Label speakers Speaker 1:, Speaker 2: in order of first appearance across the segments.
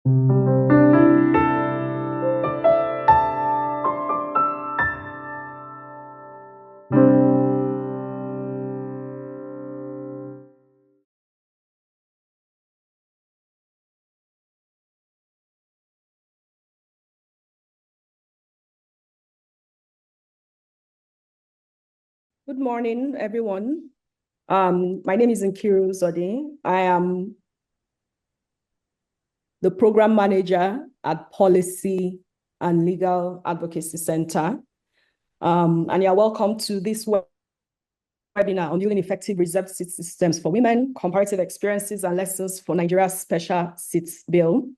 Speaker 1: Good morning, everyone. My name is Nkiru Zodi. I am the program manager at Policy and Legal Advocacy Center. And you're welcome to this webinar on building effective reserved seat systems for women, comparative experiences and lessons for Nigeria's special seats bill.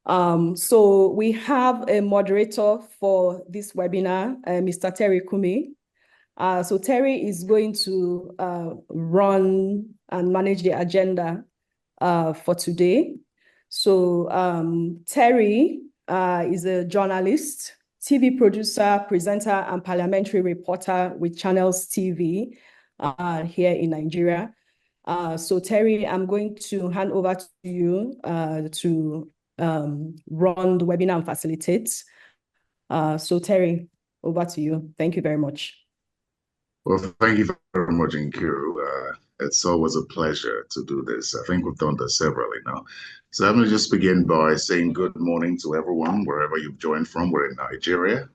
Speaker 1: So we have a moderator for this webinar, Mr. Terry Kumi. So Terry is going to run and manage the agenda for today. So Terry is a journalist, TV producer, presenter, and parliamentary reporter with Channels TV here in Nigeria. So Terry, I'm going to hand over to you to run the webinar and facilitate. So Terry, over to you. Thank you very much.
Speaker 2: Well, thank you very much, Nkiru. It's always a pleasure to do this. I think we've done this severally now. So I'm going to just begin by saying good morning to everyone, wherever you've joined from. We're in Nigeria.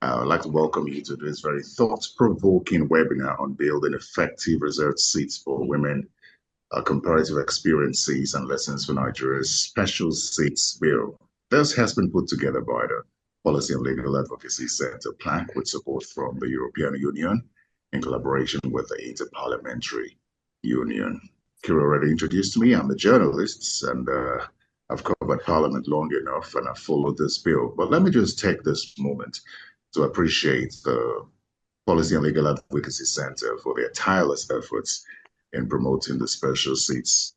Speaker 2: I'd like to welcome you to this very thought-provoking webinar on building effective reserved seats for women, comparative experiences and lessons for Nigeria's special seats bill. This has been put together by the Policy and Legal Advocacy Center, PLAC, with support from the European Union, in collaboration with the Inter-Parliamentary Union. Kira already introduced me. I'm a journalist, and I've covered Parliament long enough, and I've followed this bill. But let me just take this moment to appreciate the Policy and Legal Advocacy Center for their tireless efforts in promoting the special seats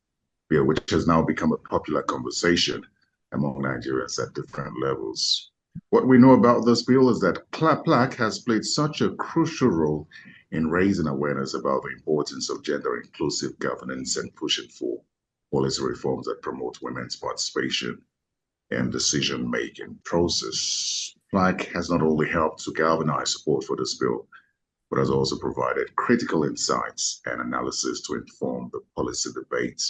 Speaker 2: bill, which has now become a popular conversation among Nigerians at different levels. What we know about this bill is that PLAC has played such a crucial role in raising awareness about the importance of gender-inclusive governance and pushing for policy reforms that promote women's participation in decision-making process. PLAC has not only helped to galvanize support for this bill, but has also provided critical insights and analysis to inform the policy debate.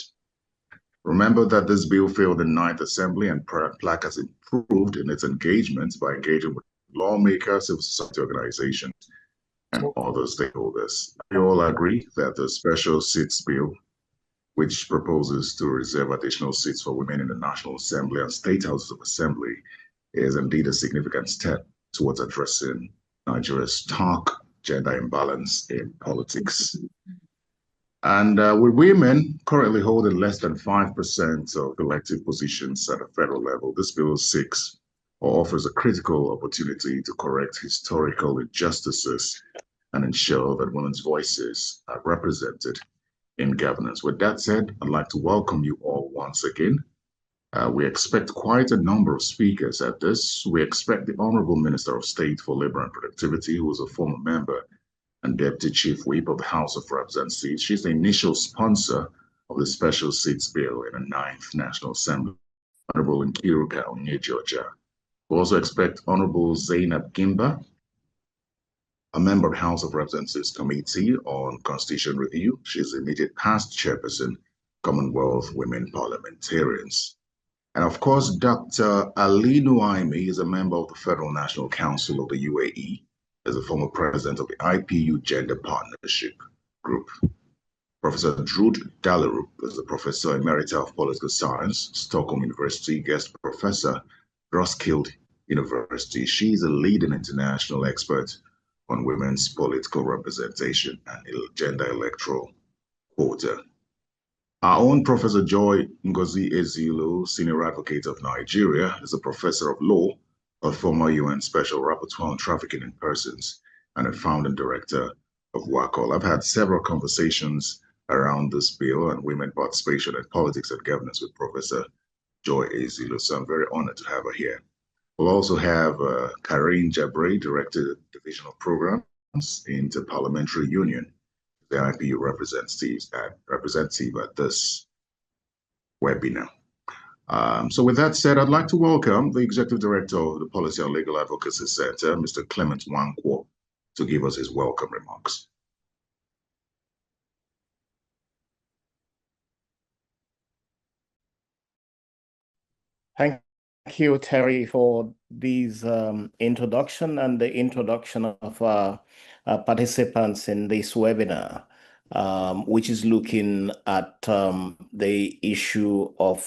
Speaker 2: Remember that this bill failed the 9th Assembly, and PLAC has improved in its engagement by engaging with lawmakers, civil society organizations, and other stakeholders. We all agree that the special seats bill, which proposes to reserve additional seats for women in the National Assembly and State Houses of Assembly, is indeed a significant step towards addressing Nigeria's stark gender imbalance in politics. And with women currently holding less than 5% of elective positions at a federal level, this bill seeks or offers a critical opportunity to correct historical injustices and ensure that women's voices are represented in governance. With that said, I'd like to welcome you all once again. We expect quite a number of speakers at this. We expect the Honorable Minister of State for Labor and Productivity, who is a former member and Deputy Chief Whip of the House of Representatives. She's the initial sponsor of the special seats bill in the 9th National Assembly, Honorable Nkiru Georgia. We also expect Honorable Zainab Gimba, a member of the House of Representatives Committee on Constitution Review. She's the immediate past chairperson, Commonwealth Women Parliamentarians. And of course, Dr. Al-Nuaimi is a member of the Federal National Council of the UAE, as a former president of the IPU Gender Partnership Group. Professor Drude Dahlerup is a professor emerita of political science, Stockholm University, guest professor, Roskilde University. She's a leading international expert on women's political representation and gender electoral quota. Our own Professor Joy Ngozi Ezeilo, Senior Advocate of Nigeria, is a professor of law, a former UN Special Rapporteur on Trafficking in Persons, and a founding director of WACOL. I've had several conversations around this bill and women participation in politics and governance with Professor Joy Ezeilo, so I'm very honored to have her here. We'll also have Karine Jabre, Director of Division of Programs, Inter-Parliamentary Union, the IPU representative at this webinar. So with that said, I'd like to welcome the Executive Director of the Policy and Legal Advocacy Center, Mr. Clement Wankwo, to give us his welcome remarks.
Speaker 3: Thank you, Terry, for these introduction and the introduction of participants in this webinar, which is looking at the issue of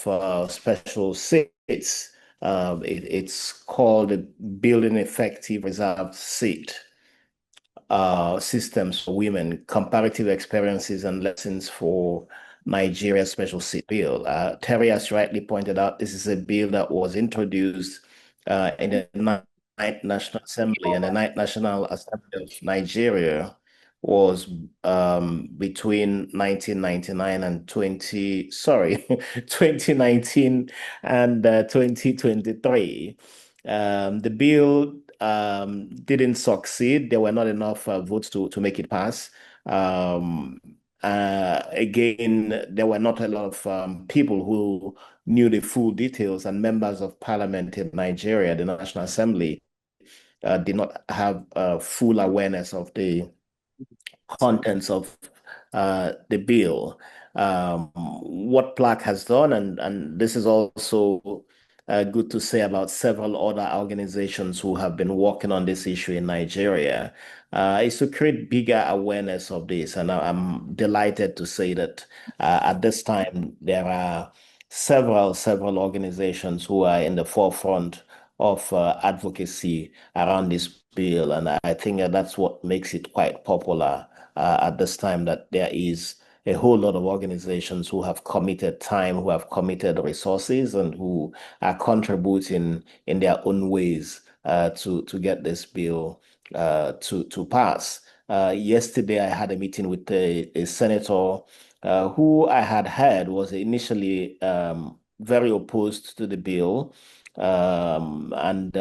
Speaker 3: special seats. It's called Building Effective Reserved Seat Systems for Women, Comparative Experiences and Lessons for Nigeria's Special Seat Bill. Terry has rightly pointed out this is a bill that was introduced in the Ninth National Assembly, and the Ninth National Assembly of Nigeria was between 1999 and 2019 and 2023. The bill didn't succeed. There were not enough votes to make it pass. Again, there were not a lot of people who knew the full details, and members of parliament in Nigeria, the National Assembly, did not have full awareness of the contents of the bill. What PLAC has done, and this is also good to say about several other organizations who have been working on this issue in Nigeria, is to create bigger awareness of this. And I'm delighted to say that at this time, there are several organizations who are in the forefront of advocacy around this bill. And I think that's what makes it quite popular at this time, that there is a whole lot of organizations who have committed time, who have committed resources, and who are contributing in their own ways to get this bill to pass. Yesterday, I had a meeting with a senator who I had heard was initially very opposed to the bill. And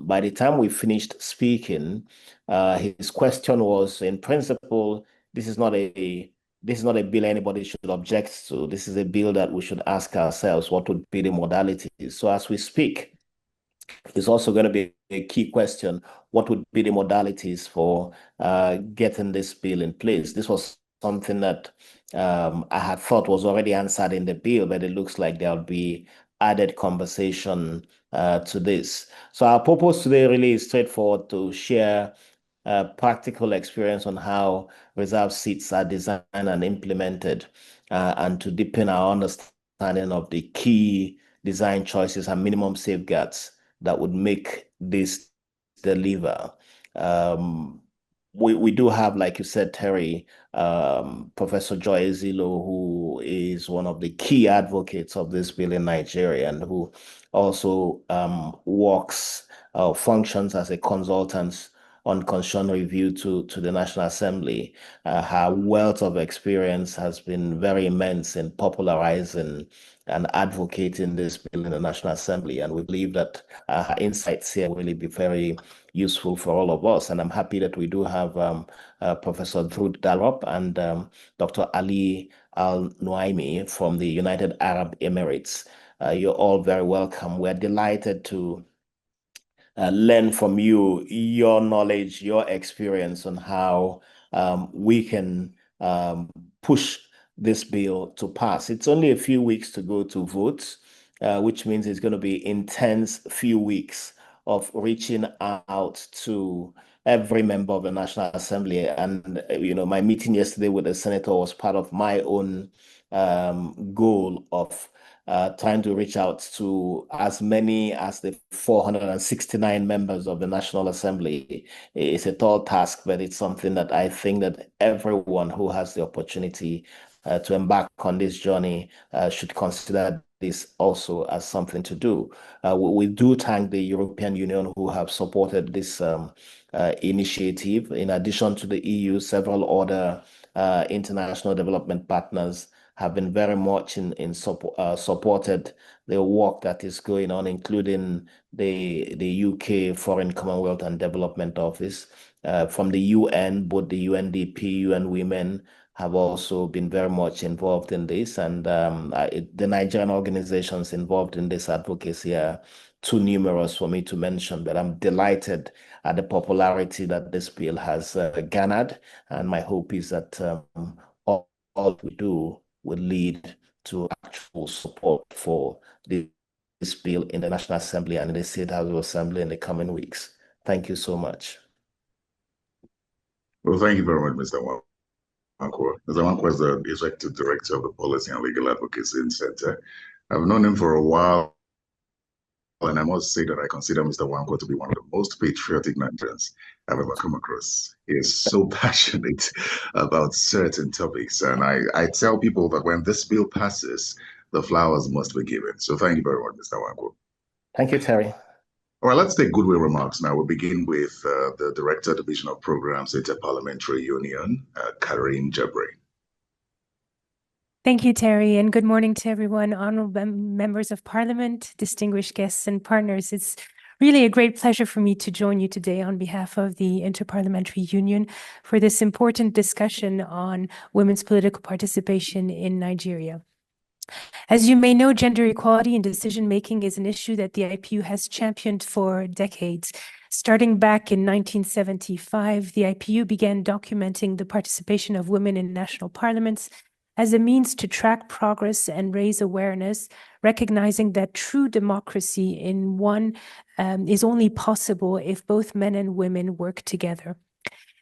Speaker 3: by the time we finished speaking, his question was, in principle, this is not a bill anybody should object to. This is a bill that we should ask ourselves what would be the modalities. So as we speak, it's also going to be a key question. What would be the modalities for getting this bill in place? This was something that I had thought was already answered in the bill, but it looks like there'll be added conversation to this. So our purpose today really is straightforward: to share practical experience on how reserved seats are designed and implemented, and to deepen our understanding of the key design choices and minimum safeguards that would make this deliver. We do have, like you said, Terry, Professor Joy Ezeilo, who is one of the key advocates of this bill in Nigeria, and who also works, functions as a consultant on constitutional review to the National Assembly. Her wealth of experience has been very immense in popularizing and advocating this bill in the National Assembly. And we believe that her insights here will really be very useful for all of us. And I'm happy that we do have Professor Drude Dahlerup and Dr. Ali Al-Nuaimi from the United Arab Emirates. You're all very welcome. We're delighted to learn from you, your knowledge, your experience on how we can push this bill to pass. It's only a few weeks to go to vote, which means it's going to be intense few weeks of reaching out to every member of the National Assembly. And, my meeting yesterday with the senator was part of my own goal of trying to reach out to as many as the 469 members of the National Assembly. It's a tall task, but it's something that I think that everyone who has the opportunity to embark on this journey should consider this also as something to do. We do thank the European Union, who have supported this initiative. In addition to the EU, several other international development partners have been very much supported the work that is going on, including the UK Foreign Commonwealth and Development Office. From the UN, both the UNDP, UN Women have also been very much involved in this, and the Nigerian organizations involved in this advocacy are too numerous for me to mention, but I'm delighted at the popularity that this bill has garnered, and my hope is that all we do will lead to actual support for this bill in the National Assembly and in the State House of Assembly in the coming weeks. Thank you so much.
Speaker 2: Well, thank you very much, Mr. Nwankwo. Mr. Nwankwo is the Executive Director of the Policy and Legal Advocacy Center. I've known him for a while, and I must say that I consider Mr. Nwankwo to be one of the most patriotic Nigerians I've ever come across. He is so passionate about certain topics, and I tell people that when this bill passes, the flowers must be given. So thank you very much, Mr. Nwankwo.
Speaker 3: Thank you, Terry.
Speaker 2: All right, let's take goodwill remarks now. We'll begin with the Director, Division of Programs, Inter-Parliamentary Union, Karim Jabri.
Speaker 4: Thank you, Terry, and good morning to everyone, honorable members of Parliament, distinguished guests and partners. It's really a great pleasure for me to join you today on behalf of the Inter-Parliamentary Union for this important discussion on women's political participation in Nigeria. As you may know, gender equality in decision-making is an issue that the IPU has championed for decades. Starting back in 1975, the IPU began documenting the participation of women in national parliaments as a means to track progress and raise awareness, recognizing that true democracy in one is only possible if both men and women work together.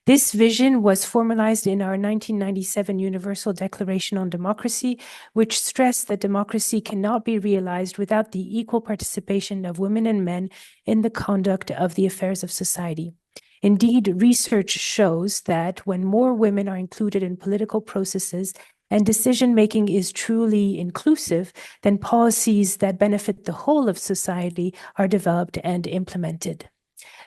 Speaker 4: This vision was formalized in our 1997 Universal Declaration on Democracy, which stressed that democracy cannot be realized without the equal participation of women and men in the conduct of the affairs of society. Indeed, research shows that when more women are included in political processes and decision-making is truly inclusive, then policies that benefit the whole of society are developed and implemented.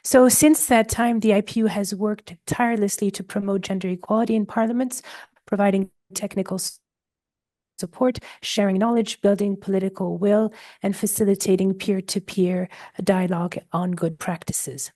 Speaker 4: So since that time, the IPU has worked tirelessly to promote gender equality in parliaments, providing technical support, sharing knowledge, building political will, and facilitating peer-to-peer dialogue on good practices.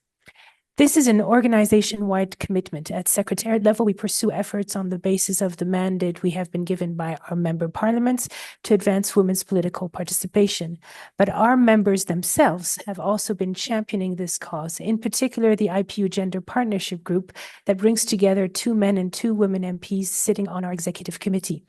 Speaker 4: This is an organization-wide commitment. At secretariat level, we pursue efforts on the basis of the mandate we have been given by our member parliaments to advance women's political participation. But our members themselves have also been championing this cause, in particular the IPU Gender Partnership Group that brings together 2 men and 2 women MPs sitting on our executive committee.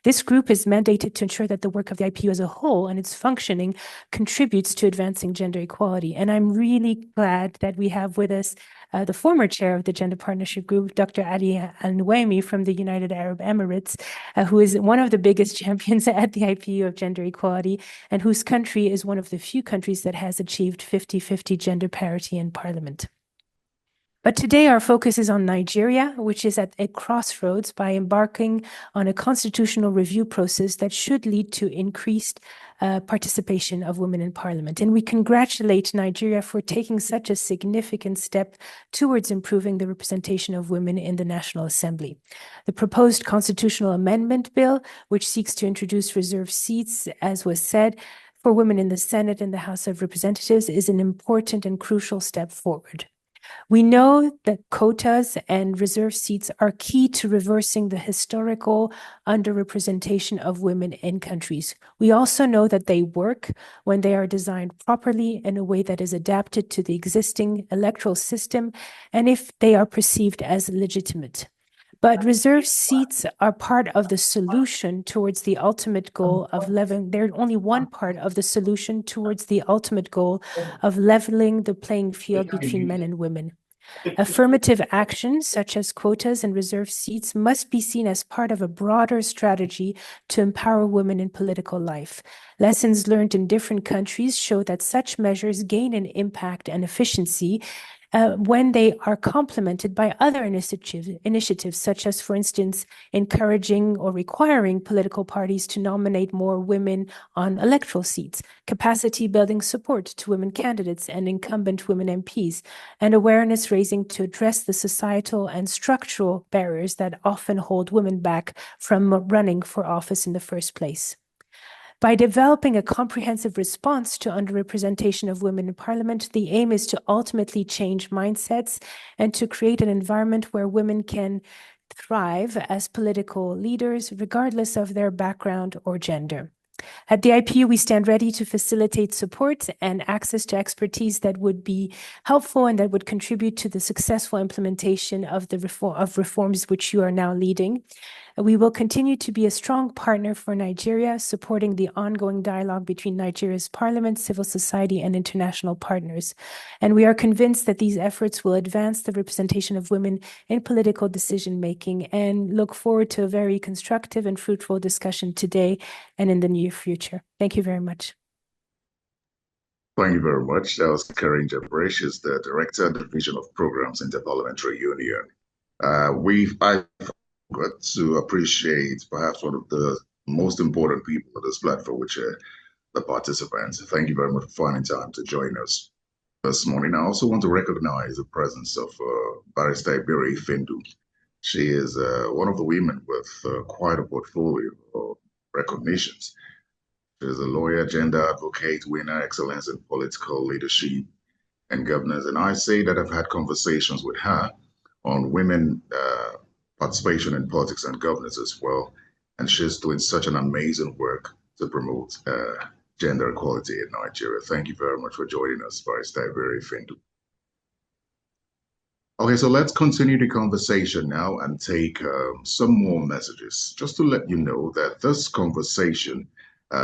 Speaker 4: This group is mandated to ensure that the work of the IPU as a whole and its functioning contributes to advancing gender equality. And I'm really glad that we have with us the former chair of the Gender Partnership Group, Dr. Al-Nuaimi from the United Arab Emirates, who is one of the biggest champions at the IPU of gender equality and whose country is one of the few countries that has achieved 50-50 gender parity in parliament. But today our focus is on Nigeria, which is at a crossroads by embarking on a constitutional review process that should lead to increased participation of women in parliament. And we congratulate Nigeria for taking such a significant step towards improving the representation of women in the National Assembly. The proposed constitutional amendment bill, which seeks to introduce reserved seats, as was said, for women in the Senate and the House of Representatives, is an important and crucial step forward. We know that quotas and reserve seats are key to reversing the historical underrepresentation of women in countries. We also know that they work when they are designed properly in a way that is adapted to the existing electoral system and if they are perceived as legitimate. But reserve seats are part of the solution towards the ultimate goal of leveling. They're only one part of the solution towards the ultimate goal of leveling the playing field between men and women. Affirmative actions such as quotas and reserve seats must be seen as part of a broader strategy to empower women in political life. Lessons learned in different countries show that such measures gain in impact and efficiency when they are complemented by other initiatives, such as, for instance, encouraging or requiring political parties to nominate more women on electoral seats, capacity building support to women candidates and incumbent women MPs, and awareness raising to address the societal and structural barriers that often hold women back from running for office in the first place. By developing a comprehensive response to underrepresentation of women in parliament, the aim is to ultimately change mindsets and to create an environment where women can thrive as political leaders, regardless of their background or gender. At the IPU, we stand ready to facilitate support and access to expertise that would be helpful and that would contribute to the successful implementation of the reforms which you are now leading. We will continue to be a strong partner for Nigeria, supporting the ongoing dialogue between Nigeria's parliament, civil society, and international partners. And we are convinced that these efforts will advance the representation of women in political decision-making, and look forward to a very constructive and fruitful discussion today and in the near future. Thank you very much.
Speaker 2: Thank you very much. That was Karen Jabre. She's the Director, Division of Programs, Inter-Parliamentary Union. I've got to appreciate perhaps one of the most important people on this platform, which are the participants. Thank you very much for finding time to join us this morning. I also want to recognize the presence of Barrister Iberi Fendu. She is one of the women with quite a portfolio of recognitions. She is a lawyer, gender advocate, winner, excellence in political leadership and governance. And I say that I've had conversations with her on women participation in politics and governance as well. And she's doing such an amazing work to promote gender equality in Nigeria. Thank you very much for joining us, Barrister Iberi Fendu. Okay, so let's continue the conversation now and take some more messages. Just to let you know that this conversation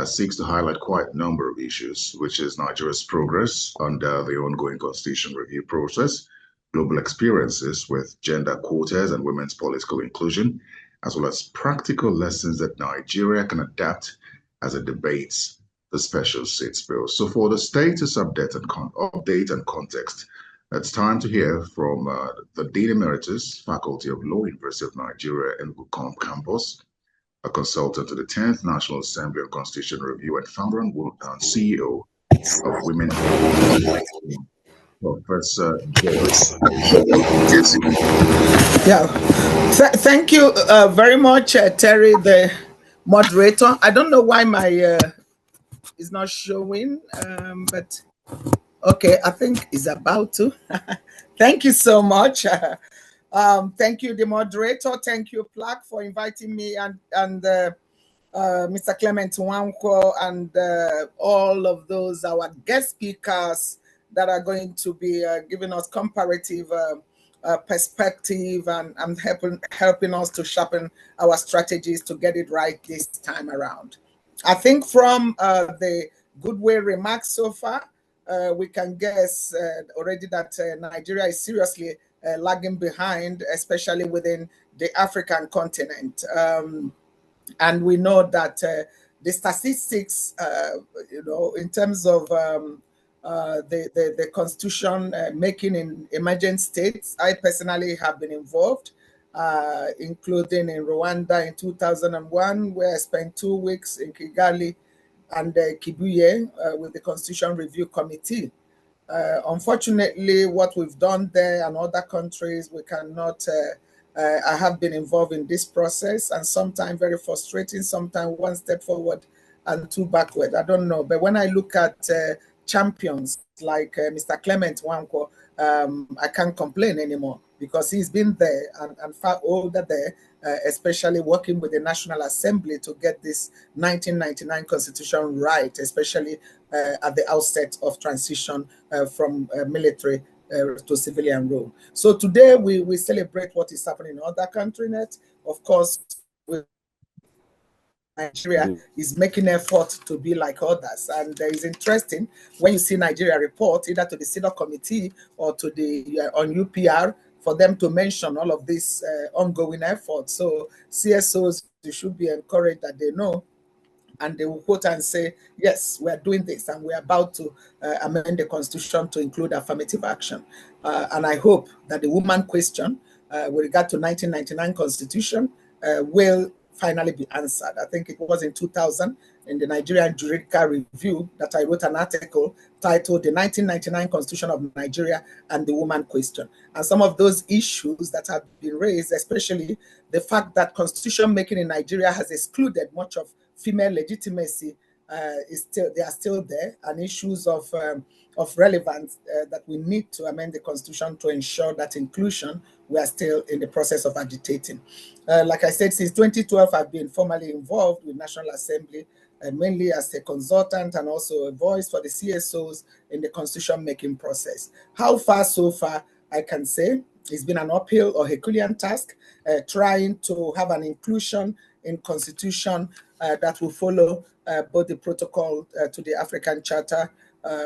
Speaker 2: seeks to highlight quite a number of issues, which is Nigeria's progress under the ongoing constitution review process, global experiences with gender quotas and women's political inclusion, as well as practical lessons that Nigeria can adapt as it debates the special seats bill. So for the status update and context, it's time to hear from the Dean Emeritus, Faculty of Law, University of Nigeria, Enugu campus, a consultant to the 10th National Assembly on Constitution Review, and founder and CEO of Women. Professor George.
Speaker 5: Yeah, thank you very much, Terry, the moderator. I don't know why my is not showing, but okay, I think it's about to. Thank you so much. Thank you, the moderator. Thank you, PLAC, for inviting me, and Mr. Clement Nwankwo, and all of those our guest speakers that are going to be giving us comparative perspective and helping us to sharpen our strategies to get it right this time around. I think from the goodwill remarks so far, we can guess already that Nigeria is seriously lagging behind, especially within the African continent. And we know that the statistics, in terms of the constitution making in emerging states, I personally have been involved, including in Rwanda in 2001, where I spent 2 weeks in Kigali and Kibuye with the Constitution Review Committee. Unfortunately, what we've done there and other countries, we cannot. I have been involved in this process, and sometimes very frustrating, sometimes one step forward and two backward. I don't know. But when I look at champions like Mr. Clement Nwankwo, I can't complain anymore, because he's been there and far older there, especially working with the National Assembly to get this 1999 Constitution right, especially at the outset of transition from military to civilian rule. So today we celebrate what is happening in other countries. Of course, Nigeria is making effort to be like others, and it's interesting when you see Nigeria report either to the Synod Committee or to the on UPR for them to mention all of this ongoing efforts. So CSOs, you should be encouraged that they know, and they will quote and say, yes, we are doing this, and we are about to amend the constitution to include affirmative action. And I hope that the woman question with regard to 1999 constitution will finally be answered. I think it was in 2000 in the Nigerian Juridical Review that I wrote an article titled The 1999 Constitution of Nigeria and the Woman Question. And some of those issues that have been raised, especially the fact that constitution making in Nigeria has excluded much of female legitimacy they are still there, and issues of relevance that we need to amend the constitution to ensure that inclusion, we are still in the process of agitating. Like I said, since 2012, I've been formally involved with National Assembly, mainly as a consultant and also a voice for the CSOs in the constitution making process. How far so far, I can say it's been an uphill or Herculean task, trying to have an inclusion in constitution that will follow both the protocol to the African Charter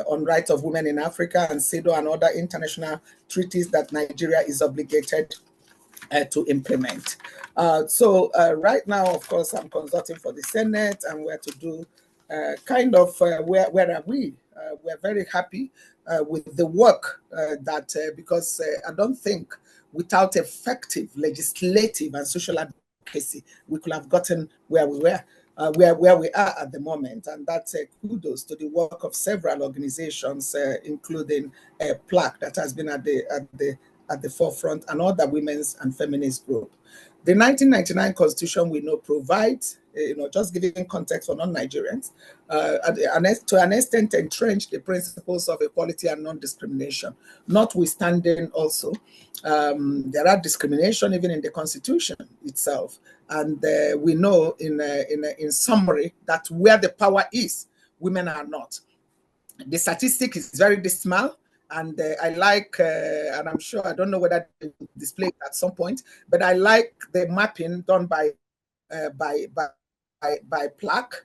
Speaker 5: on Rights of Women in Africa and CEDAW and other international treaties that Nigeria is obligated to implement. So right now, of course, I'm consulting for the Senate and where to do where are we? We're very happy with the work because I don't think without effective legislative and social advocacy, we could have gotten where we were. Where we are at the moment, and that's kudos to the work of several organizations, including PLAC, that has been at the forefront, and other women's and feminist group. The 1999 Constitution we know provides, just giving context for non-Nigerians, to an extent entrenched the principles of equality and non-discrimination. Notwithstanding, also, there are discrimination even in the Constitution itself, and we know in summary that where the power is, women are not. The statistic is very dismal. And I like, and I'm sure, I don't know whether they will display it at some point, but I like the mapping done by PLAC,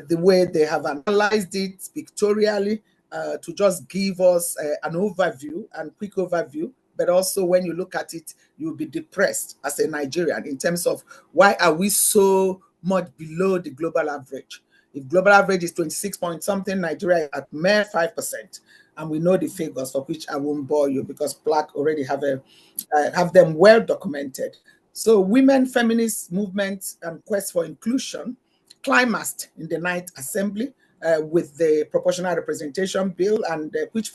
Speaker 5: the way they have analyzed it pictorially to just give us an overview and quick overview. But also when you look at it, you'll be depressed as a Nigerian in terms of why are we so much below the global average? If global average is 26 point something, Nigeria at mere 5%. And we know the figures, for which I won't bore you because PLAC already have them well documented. So women, feminist movement and quest for inclusion climaxed in the 9th Assembly with the proportional representation bill, and which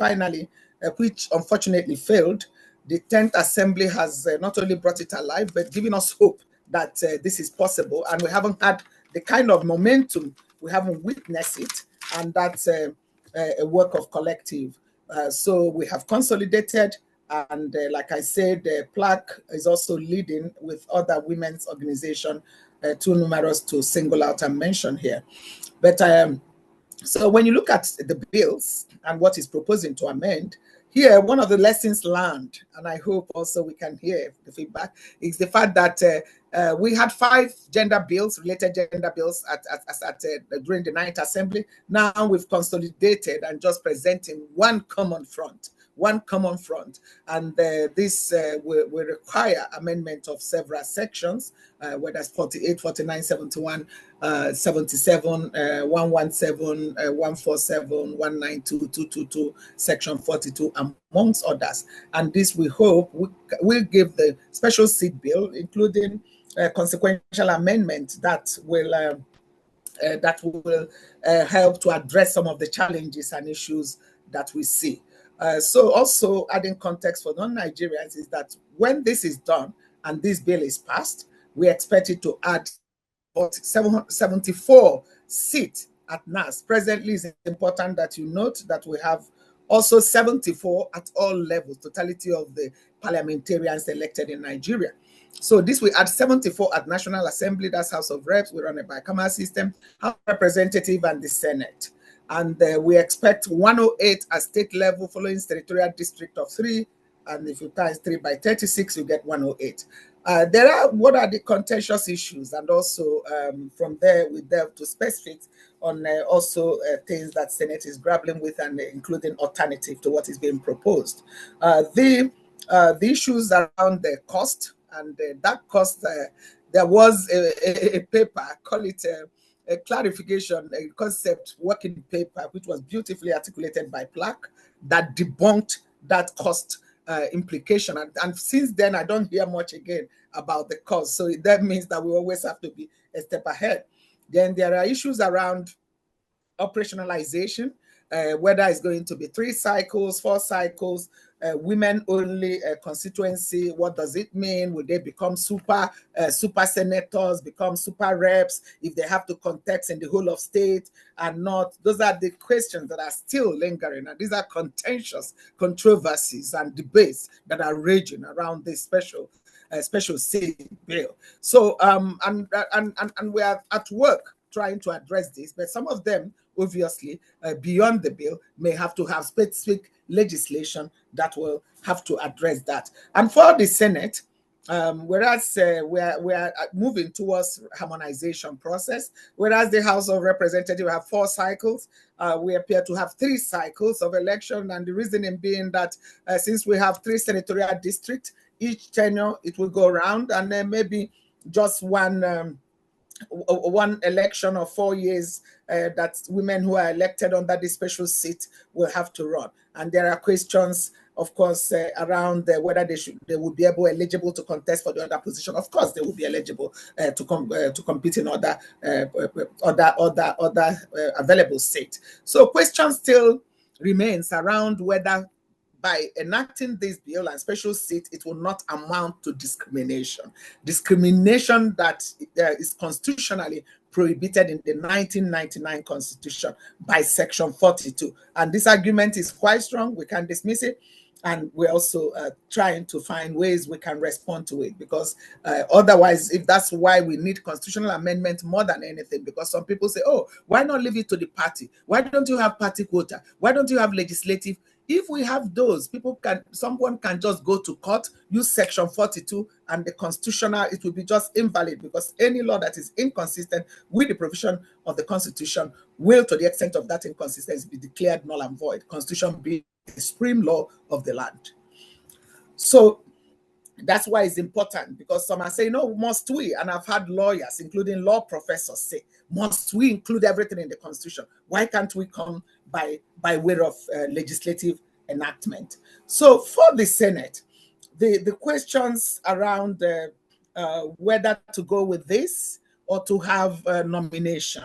Speaker 5: unfortunately failed. The 10th Assembly has not only brought it alive, but given us hope that this is possible. And we haven't had the kind of momentum, we haven't witnessed it, and that's a work of collective. So we have consolidated, and like I said, PLAC is also leading with other women's organizations, too numerous to single out and mention here. But so when you look at the bills and what is proposing to amend, here, one of the lessons learned, and I hope also we can hear the feedback, is the fact that we had 5 related gender bills during the 9th Assembly. Now we've consolidated and just presenting one common front. And this will require amendment of several sections, whether it's 48, 49, 71, 77, 117, 147, 192, 222, section 42, amongst others. And this, we hope, will give the special seat bill, including consequential amendment that will help to address some of the challenges and issues that we see. So also adding context for non-Nigerians is that when this is done and this bill is passed, we expect it to add 74 seats at NAS. Presently, it's important that you note that we have also 74 at all levels, totality of the parliamentarians elected in Nigeria. So this will add 74 at National Assembly, that's House of Reps. We run a bicameral system, House of Representative and the Senate. And we expect 108 at state level following territorial district of 3. And if you times 3 by 36, you get 108. What are the contentious issues? And also from there, we delve to specifics on also things that Senate is grappling with, and including alternative to what is being proposed. The issues around the cost, and that cost, there was a paper, call it a clarification, a concept working paper, which was beautifully articulated by PLAC, that debunked that cost implication. And since then, I don't hear much again about the cost. So that means that we always have to be a step ahead. Then there are issues around operationalization, whether it's going to be 3 cycles, 4 cycles, women only constituency. What does it mean? Will they become super senators, become super reps if they have to contest in the whole of state and not? Those are the questions that are still lingering, and these are contentious controversies and debates that are raging around this special seat bill. So and we are at work trying to address this, but some of them obviously beyond the bill may have to have specific legislation that will have to address that. And for the Senate, whereas we are moving towards harmonization process, whereas the House of Representatives have 4 cycles, we appear to have 3 cycles of election, and the reasoning being that since we have 3 senatorial districts, each tenure it will go around, and then maybe just one election of 4 years that women who are elected under the special seat will have to run. And there are questions, of course, around whether they will be eligible to contest for the other position. Of course, they will be eligible to compete in other available seats. So questions still remains around whether by enacting this bill and special seat, it will not amount to discrimination. Discrimination that is constitutionally prohibited in the 1999 Constitution by Section 42. And this argument is quite strong. We can't dismiss it. And we're also trying to find ways we can respond to it, because otherwise, if that's why we need constitutional amendment more than anything, because some people say, oh, why not leave it to the party? Why don't you have party quota? Why don't you have legislative? If we have those, someone can just go to court, use Section 42, and the constitutional, it will be just invalid, because any law that is inconsistent with the provision of the Constitution will, to the extent of that inconsistency, be declared null and void. Constitution being the supreme law of the land. So that's why it's important, because some are saying, no, must we? And I've had lawyers, including law professors, say, must we include everything in the Constitution? Why can't we come by way of legislative enactment? So for the Senate, the questions around whether to go with this or to have a nomination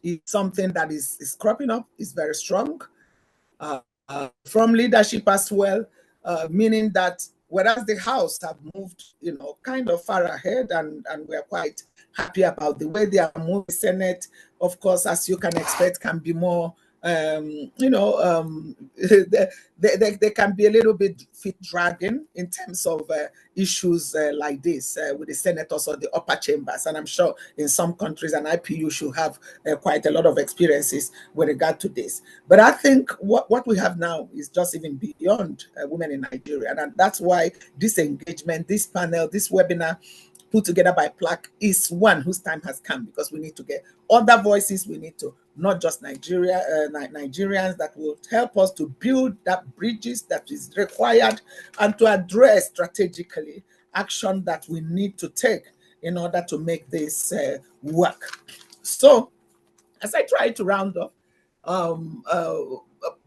Speaker 5: is something that is cropping up, is very strong from leadership as well, meaning that whereas the House have moved, kind of far ahead, and we're quite happy about the way they are moving. The Senate, of course, as you can expect, can be more, they can be a little bit feet dragging in terms of issues like this with the senators or the upper chambers. And I'm sure in some countries an IPU should have quite a lot of experiences with regard to this. But I think what we have now is just even beyond women in Nigeria. And that's why this engagement, this panel, this webinar put together by PLAC is one whose time has come, because we need to get other voices. We need to, not just Nigerians, that will help us to build that bridges that is required, and to address strategically action that we need to take in order to make this work. So as I try to round up,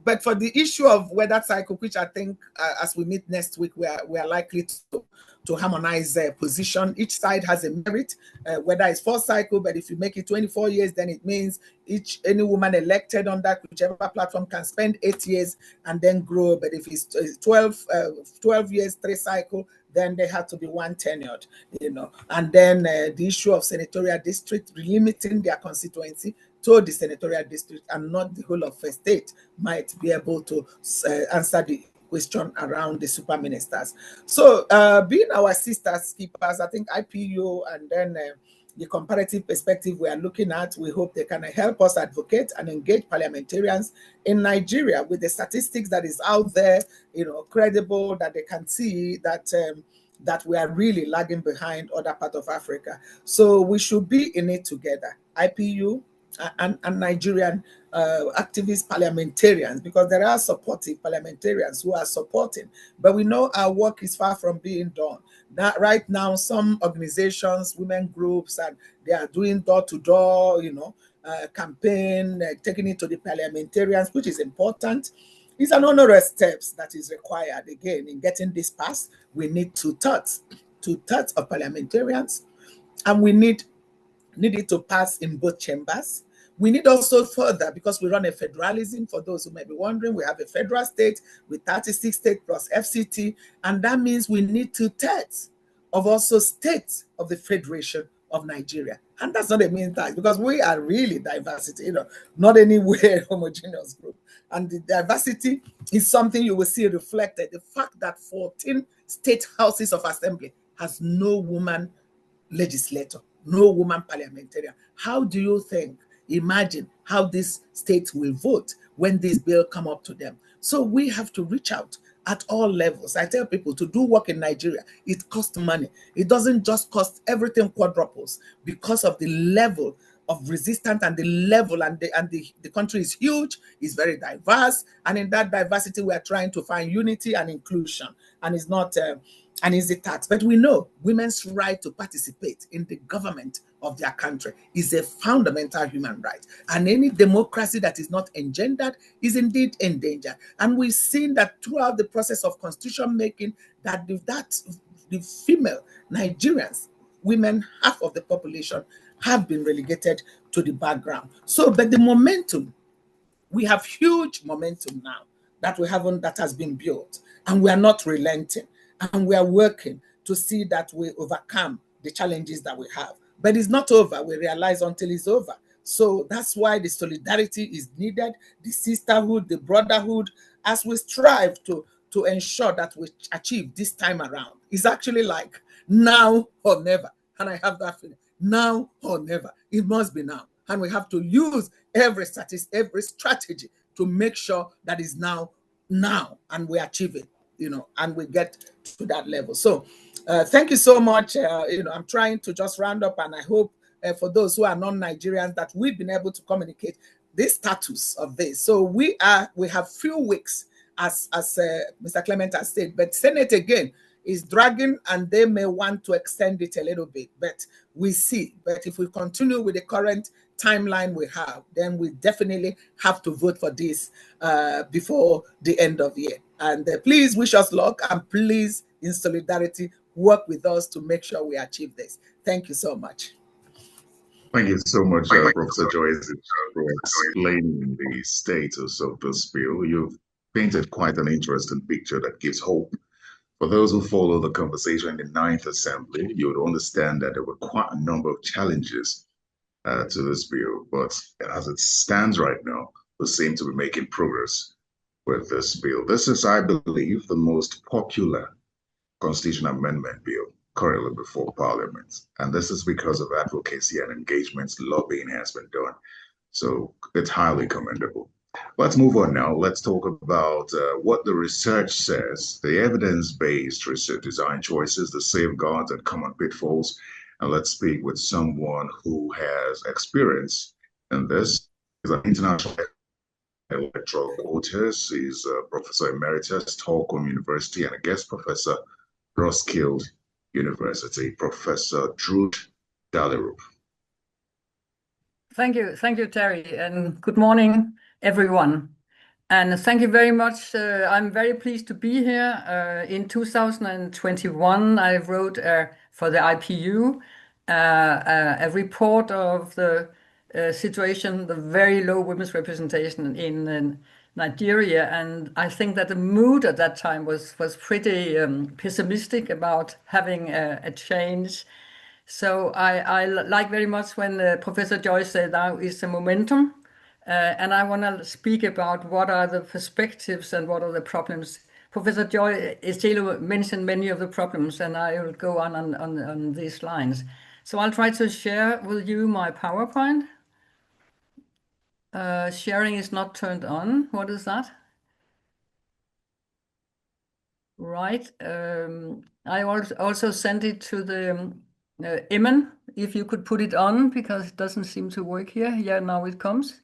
Speaker 5: but for the issue of weather cycle, which I think as we meet next week, we are likely to harmonize position. Each side has a merit, whether it's 4 cycle, but if you make it 24 years, then it means any woman elected on that whichever platform can spend 8 years and then grow. But if it's 12 years, 3 cycle, then they have to be 1 tenured, And then the issue of senatorial district, limiting their constituency to the senatorial district and not the whole of the state, might be able to answer the question around the super ministers. So being our sisters keepers, I think IPU and then the comparative perspective we are looking at, we hope they can help us advocate and engage parliamentarians in Nigeria with the statistics that is out there, credible, that they can see that that we are really lagging behind other parts of Africa. So we should be in it together, IPU and Nigerian activist parliamentarians, because there are supportive parliamentarians who are supporting, but we know our work is far from being done. That right now, some organizations, women groups, and they are doing door-to-door, campaign, taking it to the parliamentarians, which is important. It's an onerous steps that is required. Again, in getting this passed, we need 2/3 of parliamentarians, and we need it to pass in both chambers. We need also further, because we run a federalism, for those who may be wondering, we have a federal state with 36 states plus FCT, and that means we need 2/3 of also states of the Federation of Nigeria. And that's not a mean task, because we are really diversity, not anywhere homogeneous group. And the diversity is something you will see reflected. The fact that 14 state houses of assembly has no woman legislator, no woman parliamentarian. How do you think, imagine how these states will vote when this bill come up to them? So we have to reach out at all levels. I tell people, to do work in Nigeria, it costs money. It doesn't just cost, everything quadruples because of the level of resistance and the level, and the country is huge, is very diverse, and in that diversity we are trying to find unity and inclusion, and it's not an easy task. But we know women's right to participate in the government of their country is a fundamental human right, and any democracy that is not engendered is indeed in danger. And we've seen that throughout the process of constitution making, that the female Nigerians, women, half of the population, have been relegated to the background. So, but the momentum, we have huge momentum now that has been built, and we are not relenting, and we are working to see that we overcome the challenges that we have. But it's not over, we realize, until it's over. So that's why the solidarity is needed, the sisterhood, the brotherhood, as we strive to ensure that we achieve this time around. It's actually like now or never. And I have that feeling, now or never. It must be now. And we have to use every strategy to make sure that is now, and we achieve it, and we get to that level. So thank you so much. I'm trying to just round up, and I hope for those who are non-Nigerians that we've been able to communicate the status of this. So we have few weeks, as Mr. Clement has said, but Senate again is dragging, and they may want to extend it a little bit, but we see. But if we continue with the current timeline we have, then we definitely have to vote for this before the end of the year. And please wish us luck, and please, in solidarity, work with us to make sure we achieve this. Thank you so much.
Speaker 2: Thank you so much, Professor Joyce, for explaining the status of this bill. You've painted quite an interesting picture that gives hope. For those who follow the conversation in the 9th Assembly, you would understand that there were quite a number of challenges to this bill. But as it stands right now, we seem to be making progress with this bill. This is, I believe, the most popular constitutional amendment bill currently before Parliament. And this is because of advocacy and engagements, lobbying has been done. So it's highly commendable. Let's move on now. Let's talk about what the research says, the evidence-based research design choices, the safeguards and common pitfalls. And let's speak with someone who has experience in this. He's an international electoral quotas. He's a professor emeritus, Stockholm University, and a guest professor, Roskilde University, Professor Drude Dahlerup.
Speaker 6: Thank you, Terry, and good morning, everyone. And thank you very much. I'm very pleased to be here. In 2021, I wrote for the IPU a report of the situation, the very low women's representation in Nigeria, and I think that the mood at that time was pretty pessimistic about having a change. So I like very much when Professor Joyce said now is the momentum, and I want to speak about what are the perspectives and what are the problems. Professor Ezeilo mentioned many of the problems, and I will go on these lines. So I'll try to share with you my PowerPoint. Sharing is not turned on. What is that? Right. I also sent it to the Emin, if you could put it on, because it doesn't seem to work here. Yeah, now it comes.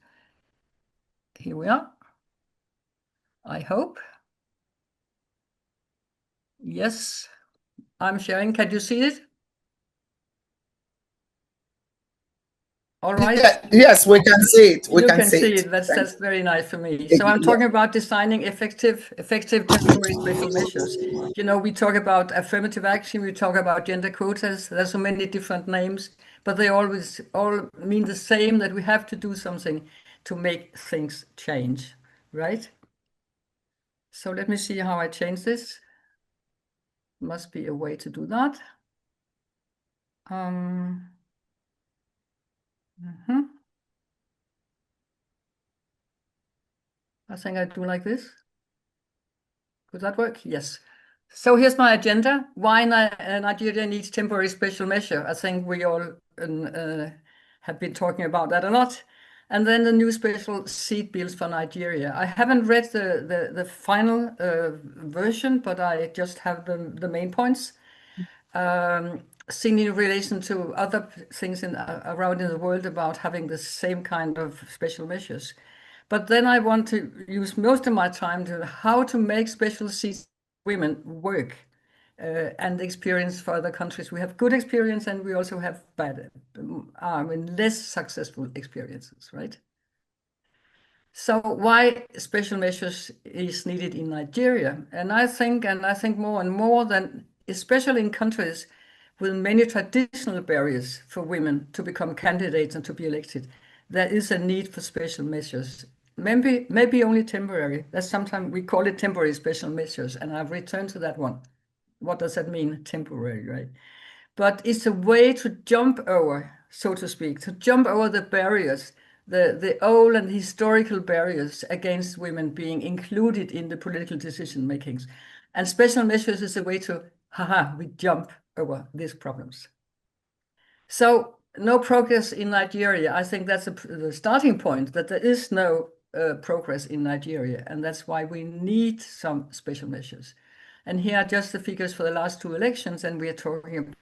Speaker 6: Here we are. I hope. Yes, I'm sharing. Can you see it? All right.
Speaker 5: Yes, we can see it.
Speaker 6: You can see it. That's very nice for me. So I'm talking about designing effective gender-based special measures. We talk about affirmative action, we talk about gender quotas. There's so many different names, but they always all mean the same, that we have to do something to make things change, right? So let me see how I change this. Must be a way to do that. I think I do like this. Could that work? Yes. So here's my agenda. Why Nigeria needs temporary special measure. I think we all have been talking about that a lot. And then the new special seat bills for Nigeria. I haven't read the final version, but I just have the main points. Seen in relation to other things around in the world about having the same kind of special measures. But then I want to use most of my time to how to make special seats for women work and the experience for other countries. We have good experience and we also have bad, less successful experiences, right? So why special measures is needed in Nigeria? And I think more and more that, especially in countries with many traditional barriers for women to become candidates and to be elected, there is a need for special measures. Maybe only temporary. That's sometimes we call it temporary special measures, and I've returned to that one. What does that mean, temporary, right? But it's a way to jump over, so to speak, to jump over the barriers, the old and historical barriers against women being included in the political decision makings. And special measures is a way to, we jump over these problems. So no progress in Nigeria. I think that's the starting point, that there is no progress in Nigeria. And that's why we need some special measures. And here are just the figures for the last two elections. And we are talking about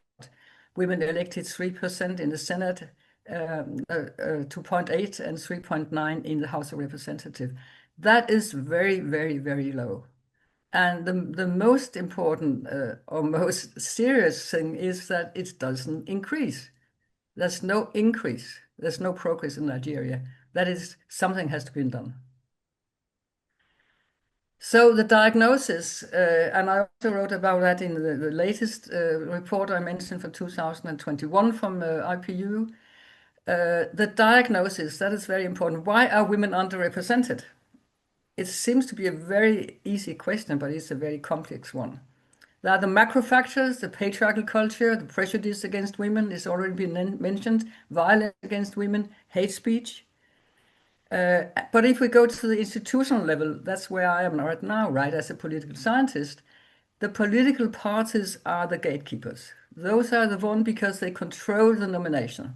Speaker 6: women elected 3% in the Senate, 2.8 and 3.9 in the House of Representatives. That is very, very, very low. And the most important or most serious thing is that it doesn't increase. There's no increase. There's no progress in Nigeria. That is, something has to be done. So the diagnosis, and I also wrote about that in the latest report I mentioned for 2021 from IPU. The diagnosis, that is very important. Why are women underrepresented? It seems to be a very easy question, but it's a very complex one. There are the macro factors, the patriarchal culture, the prejudice against women is already been mentioned, violence against women, hate speech. But if we go to the institutional level, that's where I am right now, right, as a political scientist. The political parties are the gatekeepers. Those are the ones because they control the nomination.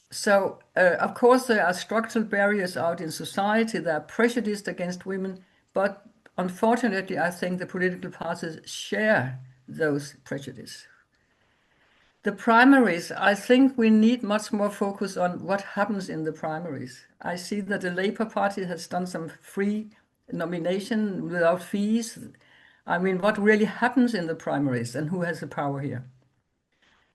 Speaker 6: So, of course, there are structural barriers out in society that are prejudiced against women, but unfortunately, I think the political parties share those prejudices. The primaries, I think we need much more focus on what happens in the primaries. I see that the Labour Party has done some free nomination without fees. I mean, what really happens in the primaries and who has the power here?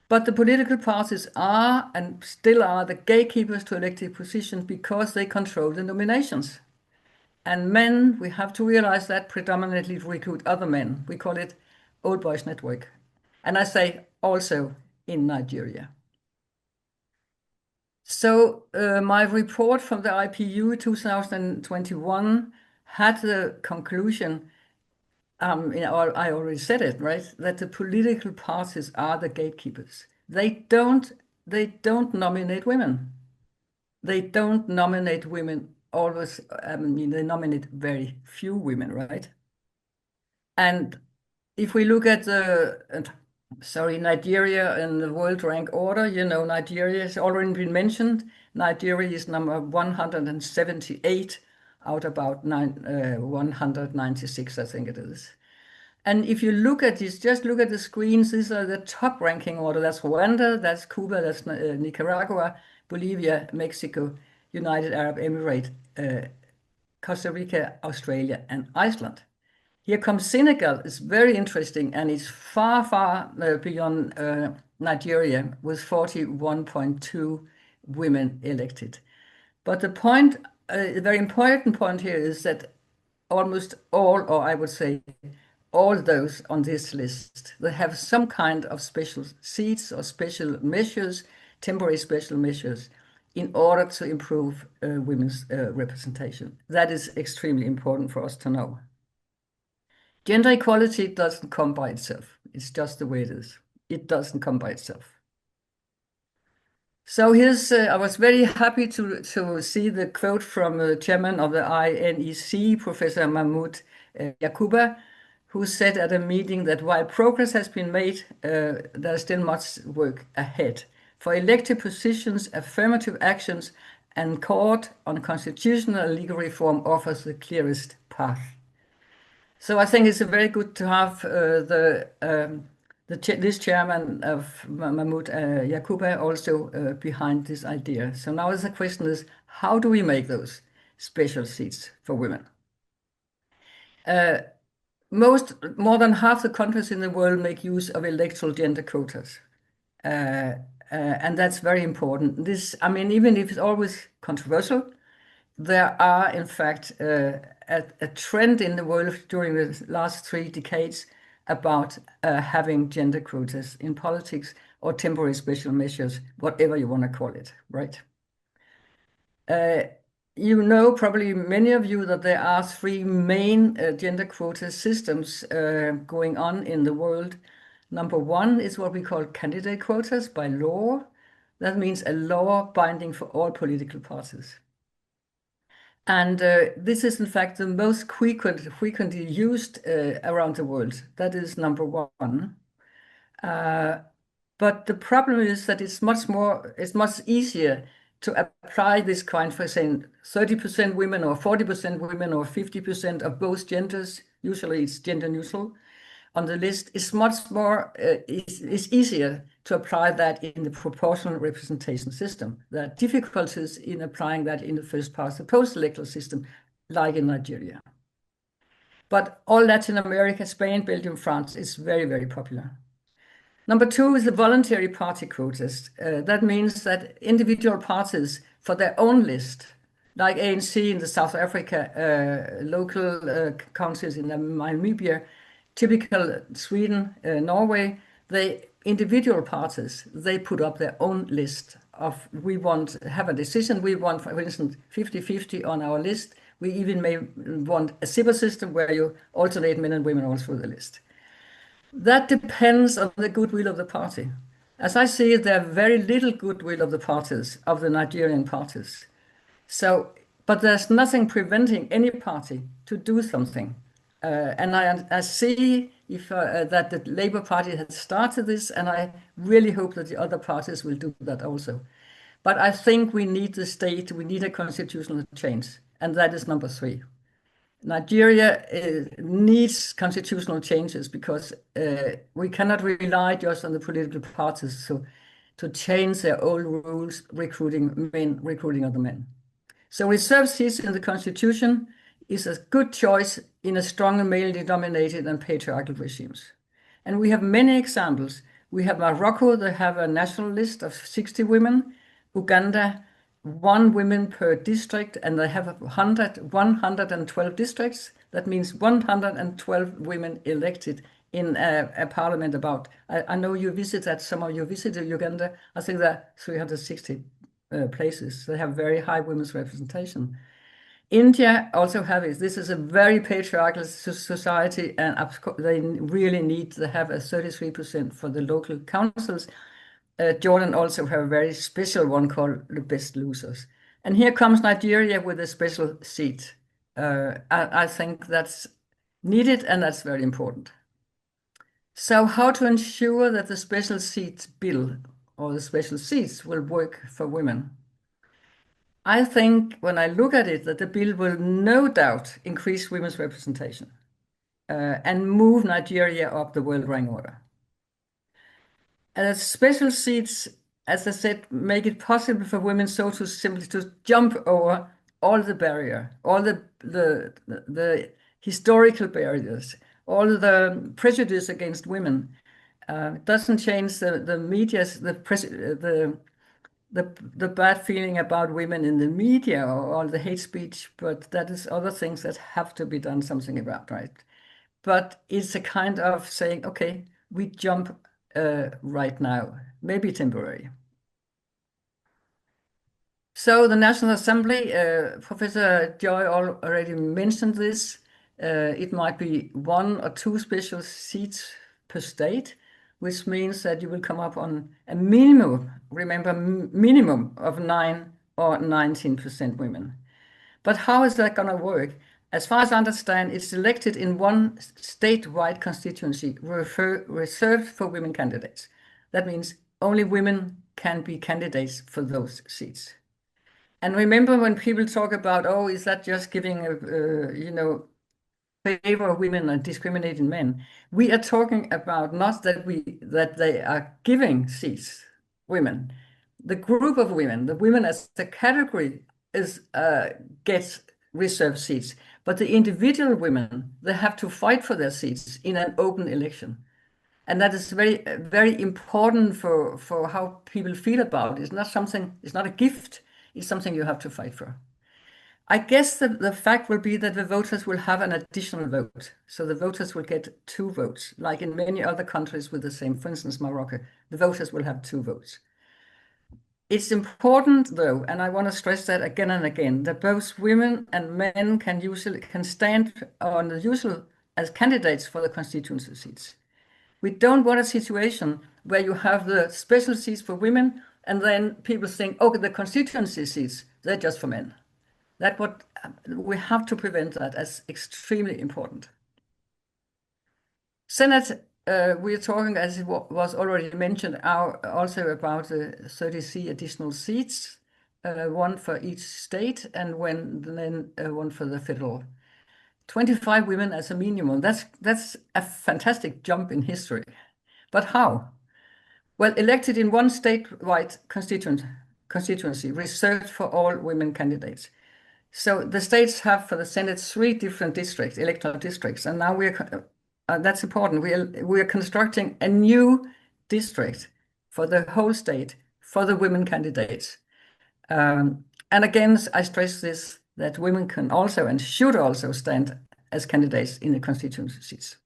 Speaker 6: But the political parties are and still are the gatekeepers to elected positions because they control the nominations. And men, we have to realize that, predominantly recruit other men. We call it old boys network. And I say also in Nigeria. So my report from the IPU 2021 had the conclusion, I already said it, right, that the political parties are the gatekeepers. They don't nominate women. They don't nominate women always, they nominate very few women, right? And if we look at Nigeria and the world rank order, Nigeria has already been mentioned. Nigeria is number 178 out about 196, I think it is. And if you look at this, just look at the screens, these are the top ranking order. That's Rwanda, that's Cuba, that's Nicaragua, Bolivia, Mexico, United Arab Emirates, Costa Rica, Australia, and Iceland. Here comes Senegal. It's very interesting, and it's far, far beyond Nigeria with 41.2 women elected. But the point, a very important point here is that almost all, or I would say all those on this list, they have some kind of special seats or special measures temporary special measures in order to improve women's representation. That is extremely important for us to know. Gender equality doesn't come by itself. It's just the way it is. It doesn't come by itself. So here's, I was very happy to see the quote from the chairman of the INEC, Professor Mahmoud Yakuba, who said at a meeting that while progress has been made, there's still much work ahead. For elected positions, affirmative actions and court on constitutional and legal reform offers the clearest path. So I think it's very good to have this chairman of Mahmoud Yakuba also behind this idea. So now the question is, how do we make those special seats for women? More than half the countries in the world make use of electoral gender quotas. And that's very important. This, I mean, even if it's always controversial, there are, in fact, a trend in the world during the last 3 decades about having gender quotas in politics or temporary special measures, whatever you want to call it, right? You know, probably many of you, that there are 3 main gender quota systems going on in the world. Number 1 is what we call candidate quotas by law. That means a law binding for all political parties. And this is, in fact, the most frequently used around the world. That is number 1. But the problem is that it's much easier to apply this kind for saying 30% women or 40% women or 50% of both genders. Usually it's gender neutral on the list. It's much more, it's easier to apply that in the proportional representation system. There are difficulties in applying that in the first past the post-electoral system, like in Nigeria. But all Latin America, Spain, Belgium, France is very, very popular. Number 2 is the voluntary party quotas. That means that individual parties for their own list, like ANC in the South Africa, local councils in Namibia, typical Sweden, Norway, individual parties, they put up their own list of, we want to have a decision, we want, for instance, 50-50 on our list. We even may want a SIPA system where you alternate men and women all through the list. That depends on the goodwill of the party. As I see it, there are very little goodwill of the parties, of the Nigerian parties. So, but there's nothing preventing any party to do something. And I see if that the Labour Party has started this, and I really hope that the other parties will do that also. But I think we need the state, we need a constitutional change, and that is number 3. Nigeria needs constitutional changes because we cannot rely just on the political parties to change their old rules, recruiting other men. So reserved seats in the constitution is a good choice in a strongly male dominated and patriarchal regimes. And we have many examples. We have Morocco, they have a national list of 60 women. Uganda, 1 woman per district, and they have 112 districts. That means 112 women elected in a parliament about. I know you visited, some of you visited Uganda. I think there are 360 places. They have very high women's representation. India also have it. This is a very patriarchal society, and they really need to have a 33% for the local councils. Jordan also have a very special one called the best losers. And here comes Nigeria with a special seat. I think that's needed and that's very important. So how to ensure that the special seats bill or the special seats will work for women? I think when I look at it, that the bill will no doubt increase women's representation and move Nigeria up the world rank order. Special seats, as I said, make it possible for women so to simply to jump over all the barrier, all the historical barriers, all the prejudice against women. It doesn't change the media's, the bad feeling about women in the media or all the hate speech, but that is other things that have to be done something about, right? But it's a kind of saying, okay, we jump right now, maybe temporary. So the National Assembly, Professor Joy already mentioned this. It might be 1 or 2 special seats per state, which means that you will come up on a minimum, remember, minimum of 9 or 19% women. But how is that going to work? As far as I understand, it's elected in one statewide constituency reserved for women candidates. That means only women can be candidates for those seats. And remember, when people talk about, oh, is that just giving favor of women and discriminating men? We are talking about not that they are giving seats women. The group of women, the women as a category, gets reserved seats, but the individual women, they have to fight for their seats in an open election. And that is very, very important for how people feel about it. It's not a gift. It's something you have to fight for. I guess the fact will be that the voters will have an additional vote. So the voters will get 2 votes, like in many other countries with the same, for instance, Morocco, the voters will have 2 votes. It's important, though, and I want to stress that again and again, that both women and men can stand on the usual as candidates for the constituency seats. We don't want a situation where you have the special seats for women and then people think, okay, the constituency seats, they're just for men. We have to prevent that as extremely important. Senate, we're talking, as it was already mentioned, also about the 33 additional seats, 1 for each state and then 1 for the federal. 25 women as a minimum. That's a fantastic jump in history. But how? Well, elected in one statewide constituency reserved for all women candidates. So the states have for the Senate 3 different districts, electoral districts, and now that's important. We are constructing a new district for the whole state for the women candidates. And again, I stress this, that women can also and should also stand as candidates in the constituency seats.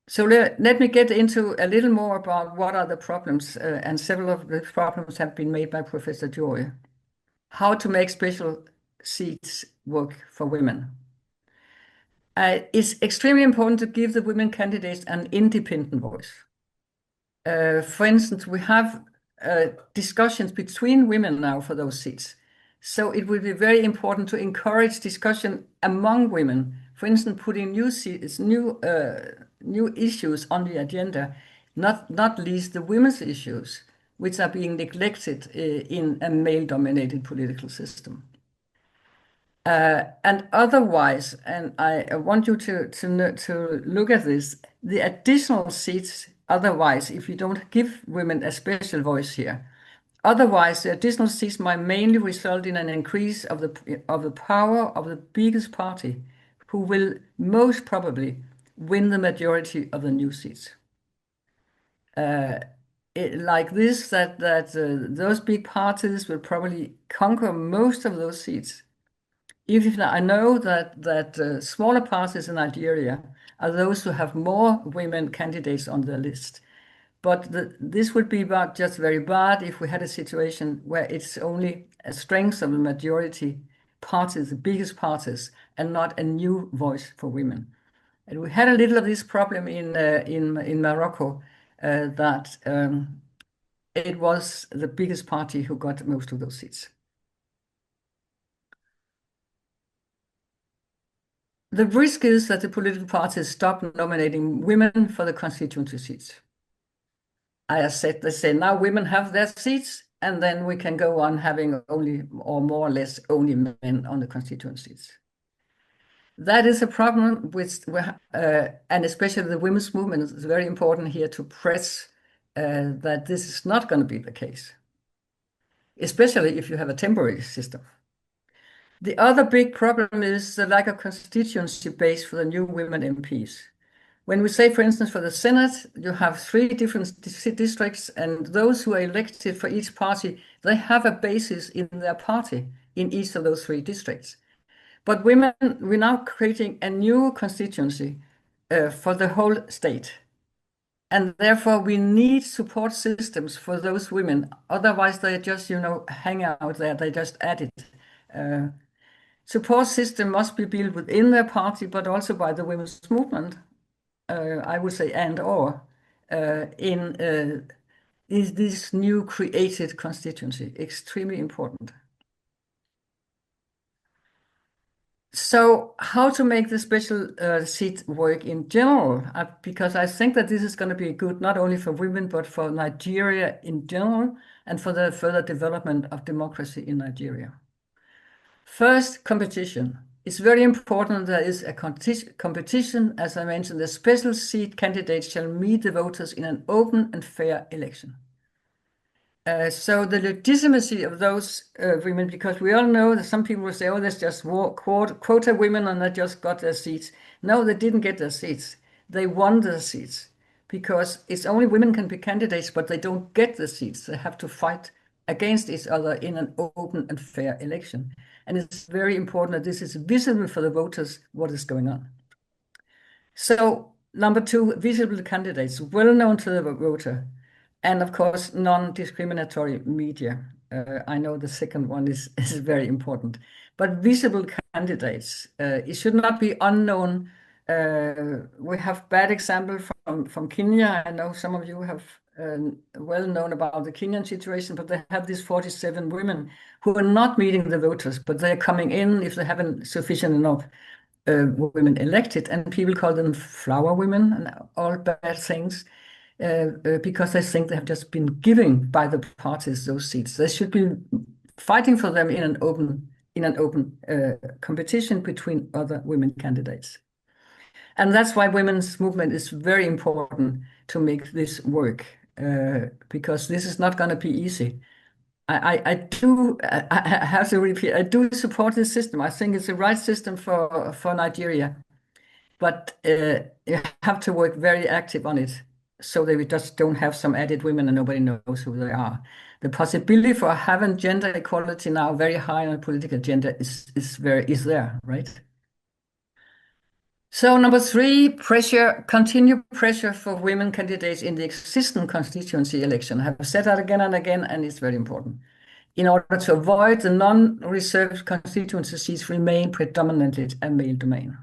Speaker 6: So let me get into a little more about what are the problems, and several of the problems have been made by Professor Joy. How to make special seats work for women. It's extremely important to give the women candidates an independent voice. For instance, we have discussions between women now for those seats. So it will be very important to encourage discussion among women. For instance, putting new issues on the agenda, not least the women's issues, which are being neglected in a male-dominated political system. And otherwise, and I want you to look at this, the additional seats, otherwise, if you don't give women a special voice here, otherwise, the additional seats might mainly result in an increase of the power of the biggest party, who will most probably win the majority of the new seats. Like this, that those big parties will probably conquer most of those seats. Even I know that smaller parties in Nigeria are those who have more women candidates on their list. But this would be just very bad if we had a situation where it's only a strength of the majority parties, the biggest parties, and not a new voice for women. And we had a little of this problem in Morocco, that it was the biggest party who got most of those seats. The risk is that the political parties stop nominating women for the constituency seats. I said, they say now women have their seats, and then we can go on having only, or more or less only, men on the constituencies. That is a problem with, and especially the women's movement is very important here to press that this is not going to be the case, especially if you have a temporary system. The other big problem is the lack of constituency base for the new women MPs. When we say, for instance, for the Senate, you have 3 different districts, and those who are elected for each party, they have a basis in their party in each of those 3 districts. But women, we're now creating a new constituency for the whole state. And therefore, we need support systems for those women. Otherwise, they just, hang out there. They just add it. Support system must be built within their party, but also by the women's movement. I would say and/or in this new created constituency. Extremely important. So how to make the special seat work in general? Because I think that this is going to be good not only for women, but for Nigeria in general and for the further development of democracy in Nigeria. First, competition. It's very important there is a competition. As I mentioned, the special seat candidates shall meet the voters in an open and fair election. So the legitimacy of those women, because we all know that some people will say, oh, there's just quota women and they just got their seats. No, they didn't get their seats. They won their seats because it's only women can be candidates, but they don't get the seats. They have to fight against each other in an open and fair election. And it's very important that this is visible for the voters, what is going on. So number two, visible candidates, well known to the voter. And of course, non-discriminatory media. I know the second one is very important. But visible candidates, it should not be unknown. We have bad example from Kenya. I know some of you have well known about the Kenyan situation, but they have these 47 women who are not meeting the voters, but they're coming in if they haven't sufficient enough women elected, and people call them flower women and all bad things. Because they think they have just been given by the parties those seats. They should be fighting for them in an open competition between other women candidates. And that's why women's movement is very important to make this work, because this is not going to be easy. I have to repeat, I do support this system. I think it's the right system for Nigeria, but you have to work very active on it, so that we just don't have some added women and nobody knows who they are. The possibility for having gender equality now very high on the political agenda is there, right? So number three, continued pressure for women candidates in the existing constituency election. I have said that again and again, and it's very important. In order to avoid the non-reserved constituency seats remain predominantly a male domain.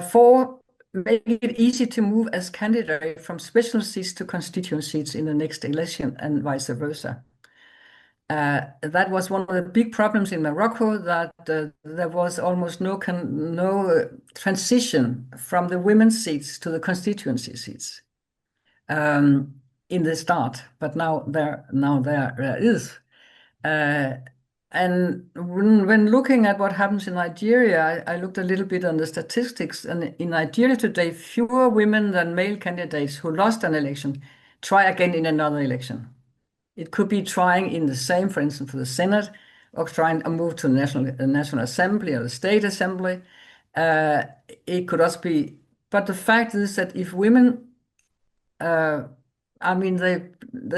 Speaker 6: Four, make it easy to move as candidate from special seats to constituency seats in the next election and vice versa. That was one of the big problems in Morocco, that there was almost no transition from the women's seats to the constituency seats in the start, but now there is. And when looking at what happens in Nigeria, I looked a little bit on the statistics, and in Nigeria today, fewer women than male candidates who lost an election try again in another election. It could be trying in the same, for instance, for the Senate, or trying to move to the National Assembly or the State Assembly. It could also be, but the fact is that if women, they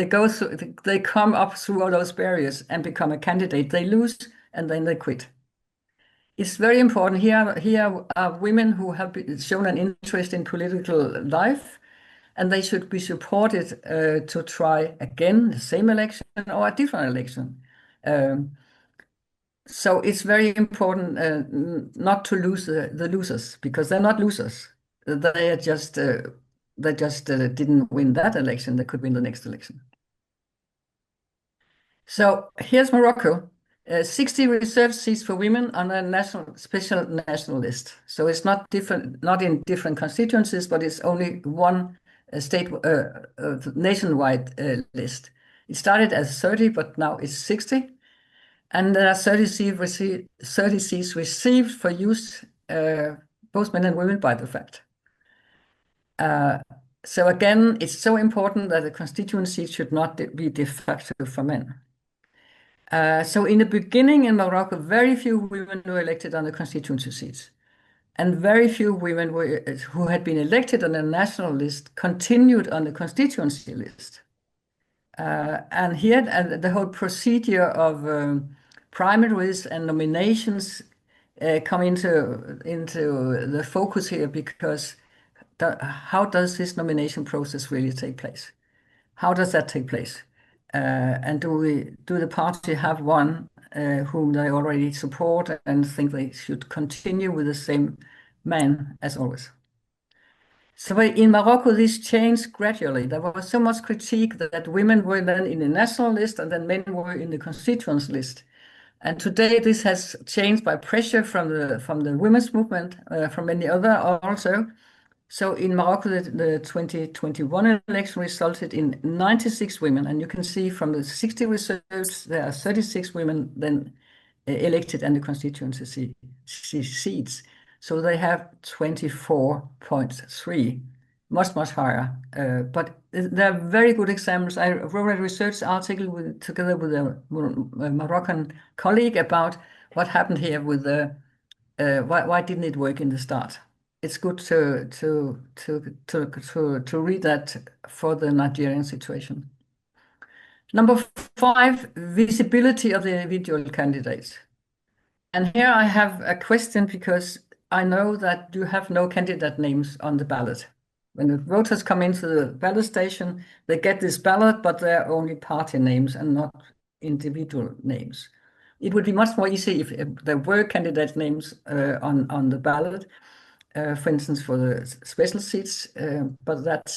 Speaker 6: go through, they come up through all those barriers and become a candidate. They lose and then they quit. It's very important. Here are women who have shown an interest in political life, and they should be supported to try again the same election or a different election. So it's very important not to lose the losers, because they're not losers. They are just didn't win that election. They could win the next election. So here's Morocco, 60 reserved seats for women on a special national list. So it's not in different constituencies, but it's only one state nationwide list. It started as 30, but now it's 60. And there are 30 seats received for use, both men and women, by the fact. So again, it's so important that the constituency should not be de facto for men. So in the beginning in Morocco, very few women were elected on the constituency seats. And very few women who had been elected on the national list continued on the constituency list. And here, the whole procedure of primaries and nominations come into the focus here, because how does this nomination process really take place? How does that take place? And do the party have one whom they already support and think they should continue with the same man as always? So in Morocco, this changed gradually. There was so much critique that women were then in the national list and then men were in the constituents list. And today this has changed by pressure from the women's movement, from many other also. So in Morocco, the 2021 election resulted in 96 women. And you can see from the 60 reserves, there are 36 women then elected in the constituency seats. So they have 24.3, much higher. But there are very good examples. I wrote a research article together with a Moroccan colleague about what happened here with the why didn't it work in the start. It's good to read that for the Nigerian situation. Number 5, visibility of the individual candidates. And here I have a question because I know that you have no candidate names on the ballot. When the voters come into the ballot station, they get this ballot, but they're only party names and not individual names. It would be much more easy if there were candidate names on the ballot, for instance, for the special seats, but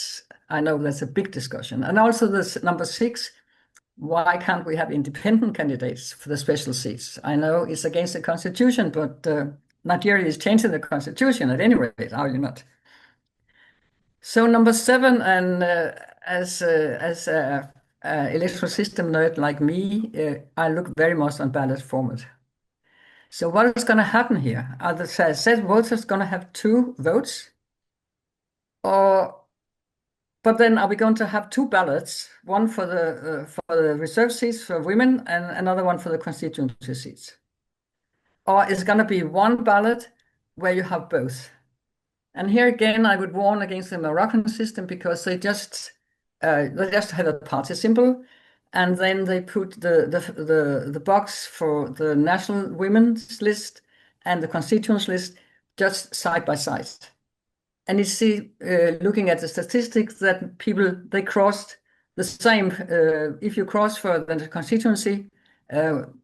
Speaker 6: I know that's a big discussion. And also this number 6, why can't we have independent candidates for the special seats? I know it's against the constitution, but Nigeria is changing the constitution at any rate, are you not? So number 7, and as a electoral system nerd like me, I look very much on ballot format. So what is going to happen here? Are the said voters going to have 2 votes? But then are we going to have 2 ballots, one for the reserve seats for women and another one for the constituency seats? Or is it going to be one ballot where you have both? And here again, I would warn against the Moroccan system because they just have a party symbol, and then they put the box for the national women's list and the constituents list just side by side. And you see, looking at the statistics, that people, they crossed the same. If you cross for the constituency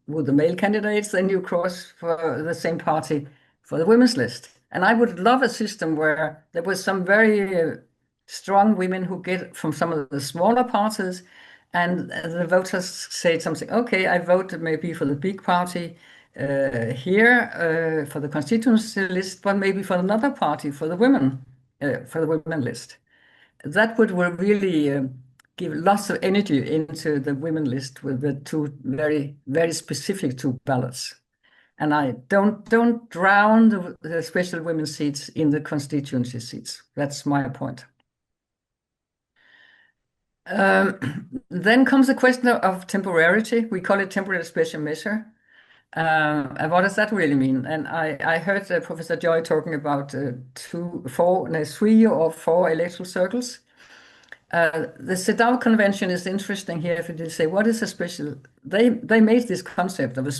Speaker 6: with the male candidates, then you cross for the same party for the women's list. And I would love a system where there was some very strong women who get from some of the smaller parties, and the voters say something, okay, I voted maybe for the big party here for the constituency list, but maybe for another party for the women list. That would really give lots of energy into the women list with the 2 very, very specific 2 ballots. And I don't drown the special women's seats in the constituency seats. That's my point. Then comes the question of temporarity. We call it temporary special measure. And what does that really mean? And I heard Professor Joy talking about 3 or 4 electoral circles. The CEDAW convention is interesting here. If you say, what is a special? They made this concept of a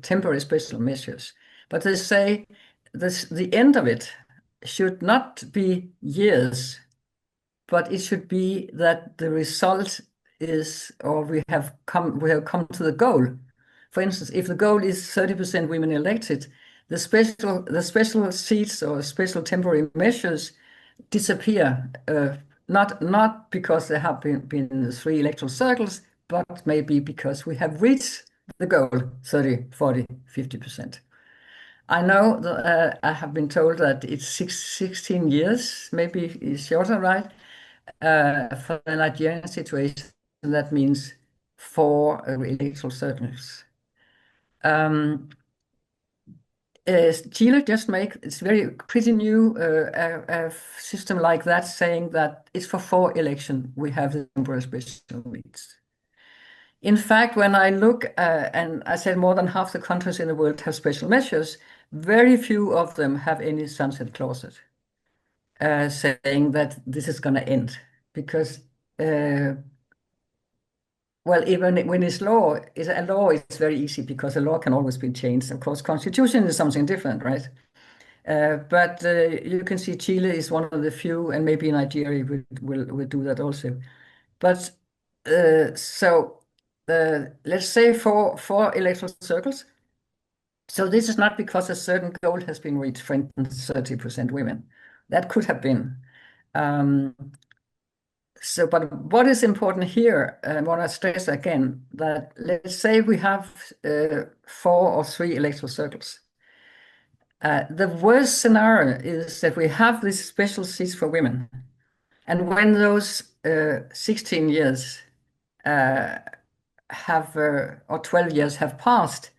Speaker 6: temporary special measures, but they say the end of it should not be years, but it should be that the result is, or we have come to the goal. For instance, if the goal is 30% women elected, the special seats or special temporary measures disappear. Not because there have been 3 electoral circles, but maybe because we have reached the goal, 30, 40, 50%. I know that I have been told that it's 16 years, maybe it's shorter, right? For the Nigerian situation, that means 4 electoral circles. Chile just it's very pretty new a system like that, saying that it's for 4 elections we have the temporary special needs. In fact, when I look, and I said more than half the countries in the world have special measures, very few of them have any sunset clauses saying that this is going to end. Because, well, even when it's law, it's very easy because a law can always be changed. Of course, constitution is something different, right? But you can see Chile is one of the few, and maybe Nigeria will do that also. But so let's say four electoral circles. So this is not because a certain goal has been reached, for instance, 30% women. That could have been. But what is important here, and I want to stress again, that let's say we have 4 or 3 electoral circles. The worst scenario is that we have these special seats for women. And when those 16 years or 12 years have passed,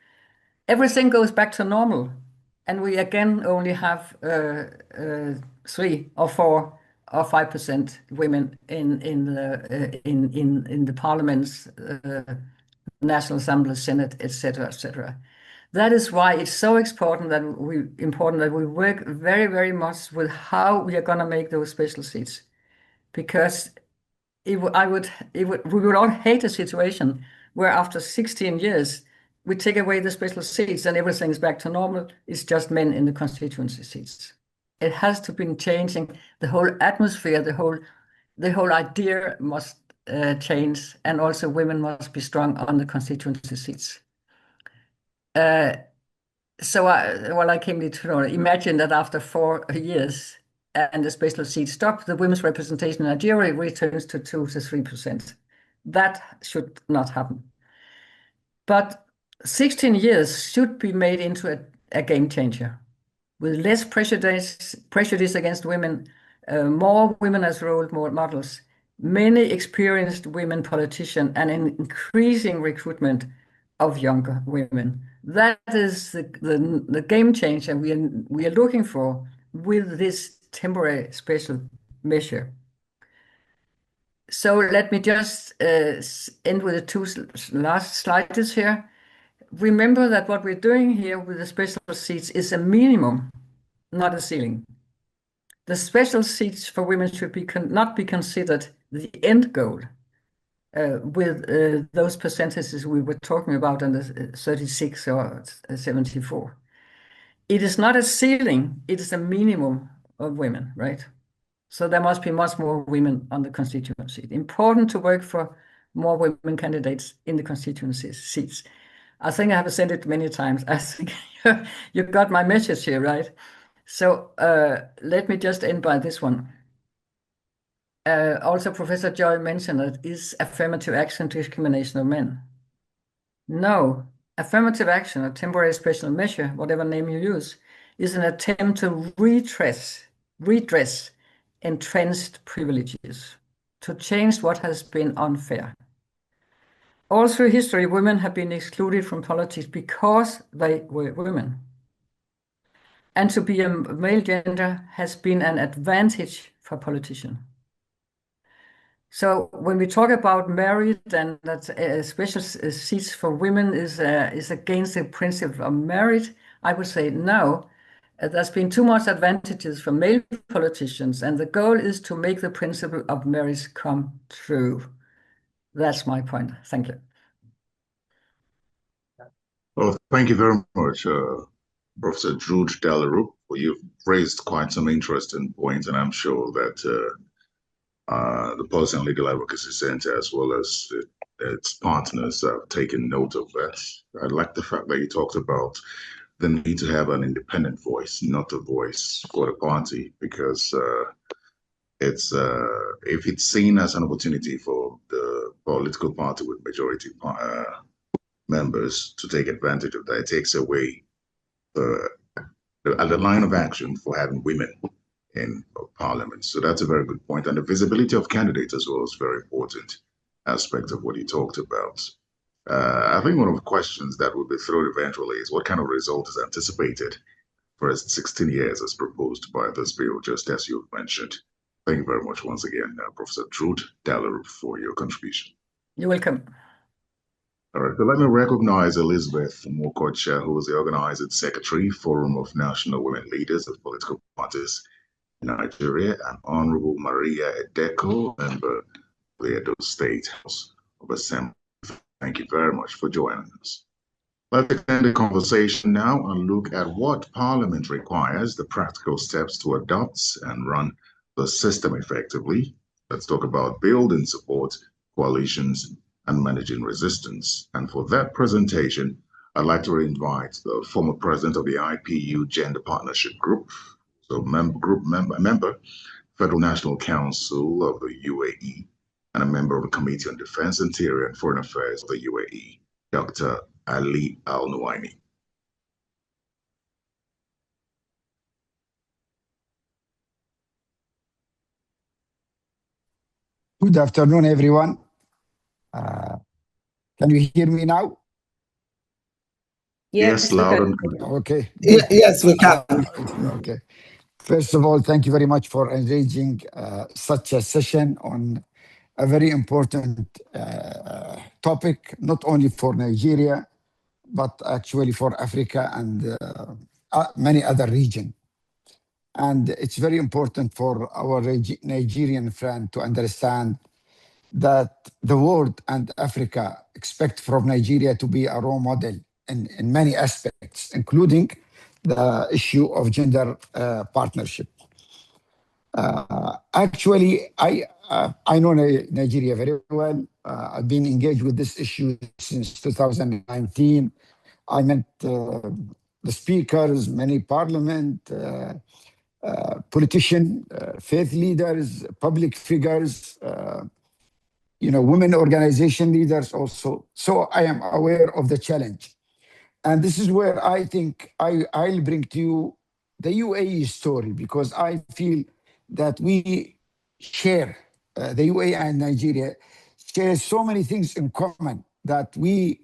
Speaker 6: everything goes back to normal. And we again only have 3 or 4 or 5% women in the parliaments, National Assembly, Senate, etc., etc. That is why it's so important that we work very, very much with how we are going to make those special seats, because we would all hate a situation where after 16 years we take away the special seats and everything is back to normal. It's just men in the constituency seats. It has to be changing. The whole atmosphere, the whole idea must change, and also women must be strong on the constituency seats. So I came to imagine that after 4 years and the special seats stop, the women's representation in Nigeria returns to 2 to 3%. That should not happen. But 16 years should be made into a game changer, with less prejudice against women, more women as role models, many experienced women politicians, and an increasing recruitment of younger women. That is the game changer we are looking for with this temporary special measure. So let me just end with the 2 last slides here. Remember that what we're doing here with the special seats is a minimum, not a ceiling. The special seats for women should not be considered the end goal with those percentages we were talking about in the 36 or 74. It is not a ceiling, it is a minimum of women, right? So there must be much more women on the constituency. Important to work for more women candidates in the constituency seats. I think I have said it many times. I think you got my message here, right? So let me just end by this one. Also, Professor Joy mentioned that is affirmative action discrimination of men? No, affirmative action, a temporary special measure, whatever name you use, is an attempt to redress entrenched privileges, to change what has been unfair. All through history, women have been excluded from politics because they were women. And to be a male gender has been an advantage for politicians. So when we talk about merit and that special seats for women is against the principle of merit, I would say no. There's been too much advantages for male politicians, and the goal is to make the principle of merit come true. That's my point. Thank you.
Speaker 2: Well, thank you very much, Professor Drude Dahlerup. You've raised quite some interesting points, and I'm sure that the Policy and Legal Advocacy Center, as well as its partners, have taken note of that. I like the fact that you talked about the need to have an independent voice, not a voice for the party, because if it's seen as an opportunity for the political party with majority members to take advantage of that, it takes away the line of action for having women in parliament. So that's a very good point. And the visibility of candidates as well is a very important aspect of what you talked about. I think one of the questions that will be thrown eventually is what kind of result is anticipated for 16 years as proposed by this bill, just as you've mentioned. Thank you very much once again, Professor Drude Dahlerup, for your contribution.
Speaker 6: You're welcome.
Speaker 2: All right, so let me recognize Elizabeth Mokocha, who is the organizing secretary, Forum of National Women Leaders of Political Parties in Nigeria, and Honorable Maria Edeko, member of the Edo State House of Assembly. Thank you very much for joining us. Let's extend the conversation now and look at what Parliament requires, the practical steps to adopt and run the system effectively. Let's talk about building support, coalitions, and managing resistance. And for that presentation, I'd like to invite the former president of the IPU Gender Partnership Group, so member, Federal National Council of the UAE, and a member of the Committee on Defense, Interior, and Foreign Affairs of the UAE, Dr. Ali Al-Nuaimi.
Speaker 7: Good afternoon, everyone. Can you hear me now?
Speaker 2: Yes, loud and clear.
Speaker 7: Okay.
Speaker 5: Yes, we can.
Speaker 7: Okay. First of all, thank you very much for arranging such a session on a very important topic, not only for Nigeria, but actually for Africa and many other regions. And it's very important for our Nigerian friend to understand that the world and Africa expect from Nigeria to be a role model in many aspects, including the issue of gender partnership. Actually, I know Nigeria very well. I've been engaged with this issue since 2019. I met the speakers, many parliament, politicians, faith leaders, public figures, women organization leaders also. So I am aware of the challenge. And this is where I think I'll bring to you the UAE story, because I feel that we share, the UAE and Nigeria share so many things in common that we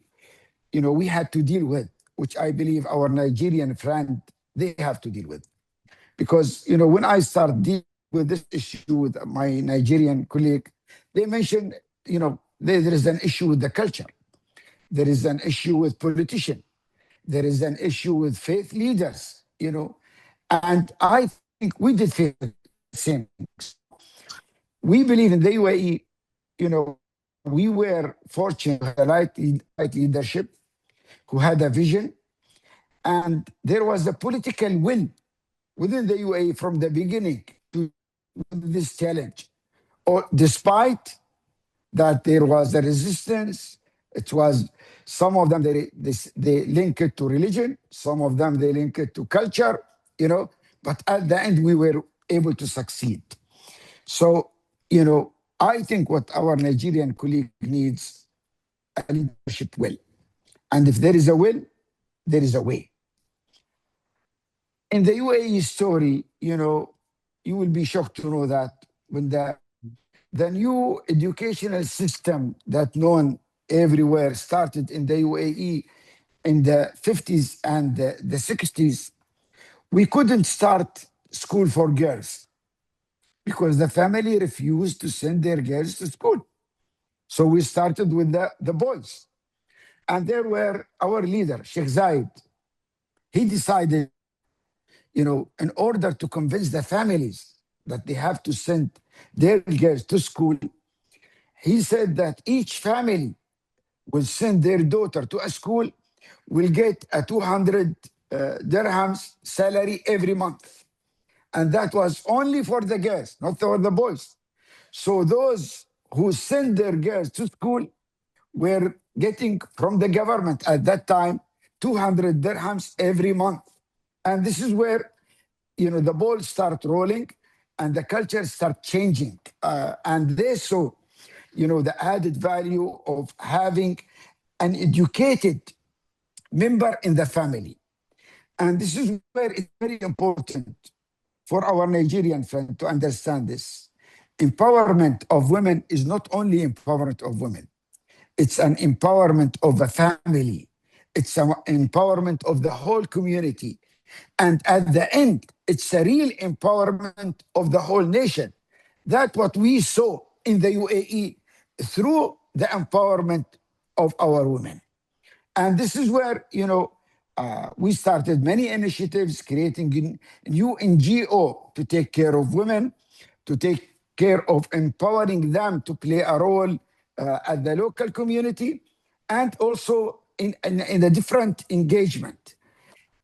Speaker 7: had to deal with, which I believe our Nigerian friend, they have to deal with. Because, when I start dealing with this issue with my Nigerian colleague, they mentioned, there is an issue with the culture. There is an issue with politicians. There is an issue with faith leaders, and I think we did face the same things. We believe in the UAE, we were fortunate to have the right leadership who had a vision, and there was a political will within the UAE from the beginning to this challenge. Or despite that there was a resistance, it was some of them they link it to religion, some of them they link it to culture, but at the end we were able to succeed. So, I think what our Nigerian colleague needs, a leadership will. And if there is a will, there is a way. In the UAE story, you will be shocked to know that when the new educational system that known everywhere started in the UAE in the 50s and the 60s, we couldn't start school for girls because the family refused to send their girls to school. So we started with the boys. And there were our leader, Sheikh Zayed. He decided, in order to convince the families that they have to send their girls to school, he said that each family will send their daughter to a school, will get a 200 dirhams salary every month. And that was only for the girls, not for the boys. So those who send their girls to school were getting from the government at that time 200 dirhams every month. And this is where, the ball start rolling and the culture start changing. And they saw, the added value of having an educated member in the family. And this is where it's very important for our Nigerian friend to understand this. Empowerment of women is not only empowerment of women. It's an empowerment of the family. It's an empowerment of the whole community. And at the end, it's a real empowerment of the whole nation. That's what we saw in the UAE through the empowerment of our women. And this is where, we started many initiatives, creating a new NGO to take care of women, to take care of empowering them to play a role at the local community, and also in a different engagement.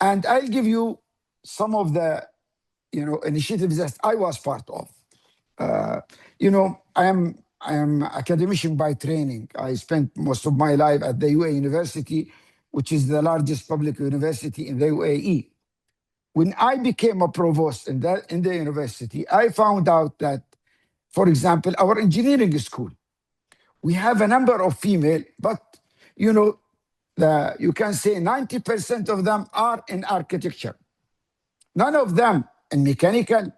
Speaker 7: And I'll give you some of the, initiatives that I was part of. I am academician by training. I spent most of my life at the UAE University, which is the largest public university in the UAE. When I became a provost in the university, I found out that, for example, our engineering school, we have a number of female, but you can say 90% of them are in architecture. None of them in mechanical,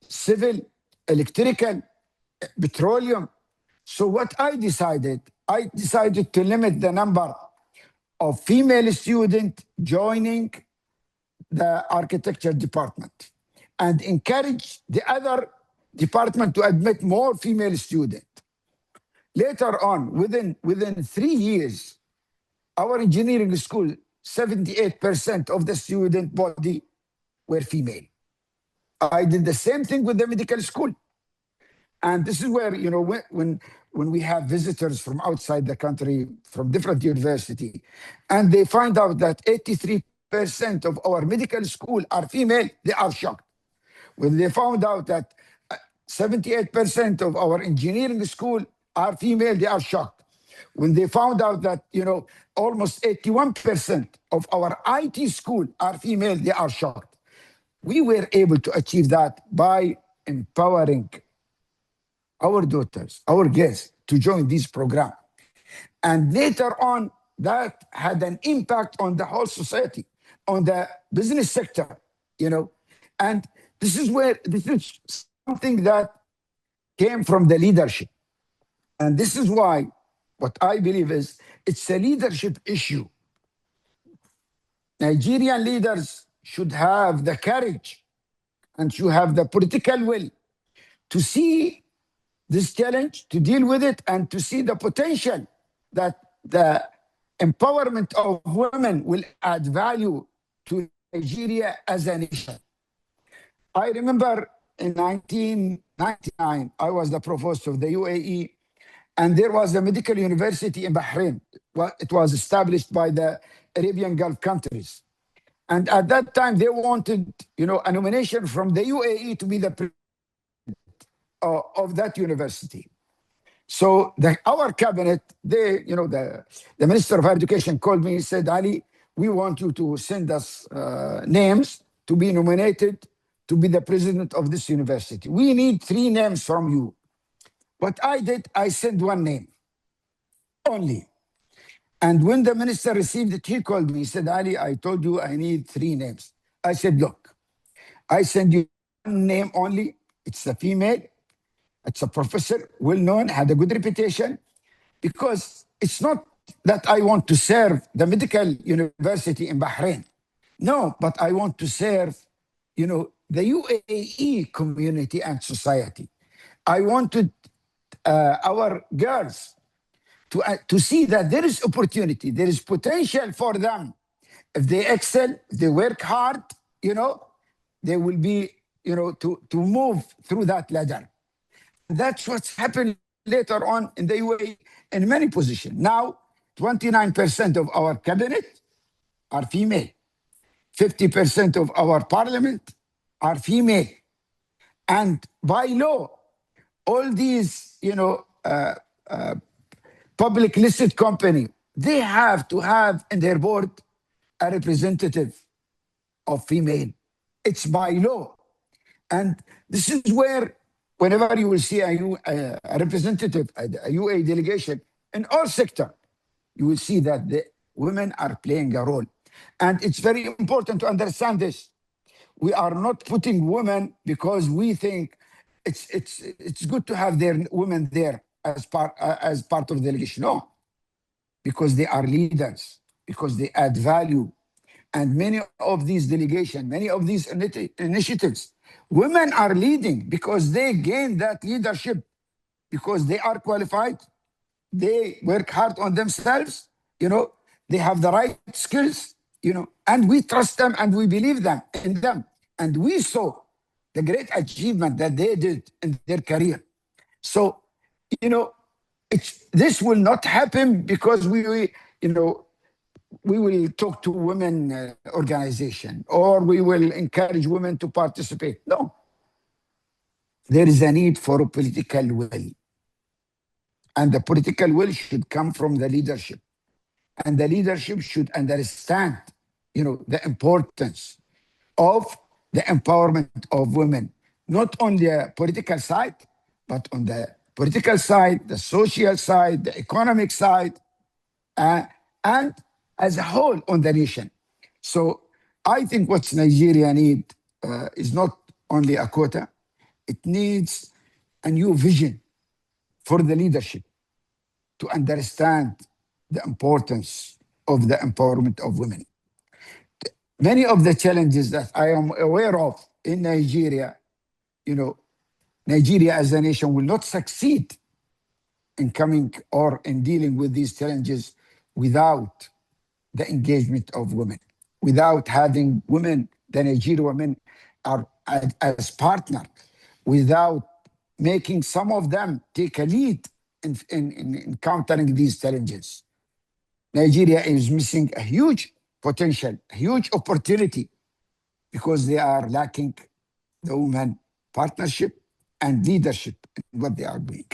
Speaker 7: civil, electrical, petroleum. So what I decided to limit the number of female students joining the architecture department and encourage the other department to admit more female students. Later on, within 3 years, our engineering school, 78% of the student body were female. I did the same thing with the medical school. And this is where, when we have visitors from outside the country, from different universities, and they find out that 83% of our medical school are female, they are shocked. When they found out that 78% of our engineering school are female, they are shocked. When they found out that, almost 81% of our IT school are female, they are shocked. We were able to achieve that by empowering our daughters, our girls, to join this program. And later on, that had an impact on the whole society, on the business sector, And this is something that came from the leadership. And this is why what I believe is it's a leadership issue. Nigerian leaders should have the courage and should have the political will to see this challenge, to deal with it, and to see the potential that the empowerment of women will add value to Nigeria as a nation. I remember in 1999, I was the provost of the UAE, and there was a medical university in Bahrain. It was established by the Arabian Gulf countries. And at that time, they wanted, a nomination from the UAE to be the president of that university. So our cabinet, the Minister of Education called me and said, Ali, we want you to send us names to be nominated to be the president of this university. We need 3 names from you. What I did, I sent 1 name only. And when the minister received it, he called me. He said, Ali, I told you I need 3 names. I said, look, I send you 1 name only. It's a female. It's a professor, well-known, had a good reputation. Because it's not that I want to serve the medical university in Bahrain. No, but I want to serve, the UAE community and society. I wanted our girls to see that there is opportunity, there is potential for them. If they excel, if they work hard, they will be, to move through that ladder. That's what's happened later on in the UAE in many positions. Now, 29% of our cabinet are female. 50% of our parliament are female. And by law, all these, public listed company, they have to have in their board a representative of female. It's by law. And this is where, whenever you will see a representative, a UA delegation in all sector, you will see that the women are playing a role. And it's very important to understand this. We are not putting women because we think it's good to have their women there as part of the delegation. No, because they are leaders, because they add value. And many of these delegations, many of these initiatives, women are leading because they gain that leadership, because they are qualified, they work hard on themselves, they have the right skills, and we trust them and we believe in them. And we saw the great achievement that they did in their career. So, this will not happen because we we will talk to women organization, or we will encourage women to participate. No. There is a need for a political will. And the political will should come from the leadership. And the leadership should understand, the importance of the empowerment of women, not on the political side, but on the political side, the social side, the economic side, and as a whole on the nation. So I think what Nigeria needs is not only a quota, it needs a new vision for the leadership to understand the importance of the empowerment of women. Many of the challenges that I am aware of in Nigeria, Nigeria as a nation will not succeed in coming or in dealing with these challenges without the engagement of women, without having women, the Nigerian women are as partner, without making some of them take a lead in countering these challenges. Nigeria is missing a huge potential, a huge opportunity, because they are lacking the women partnership and leadership in what they are doing.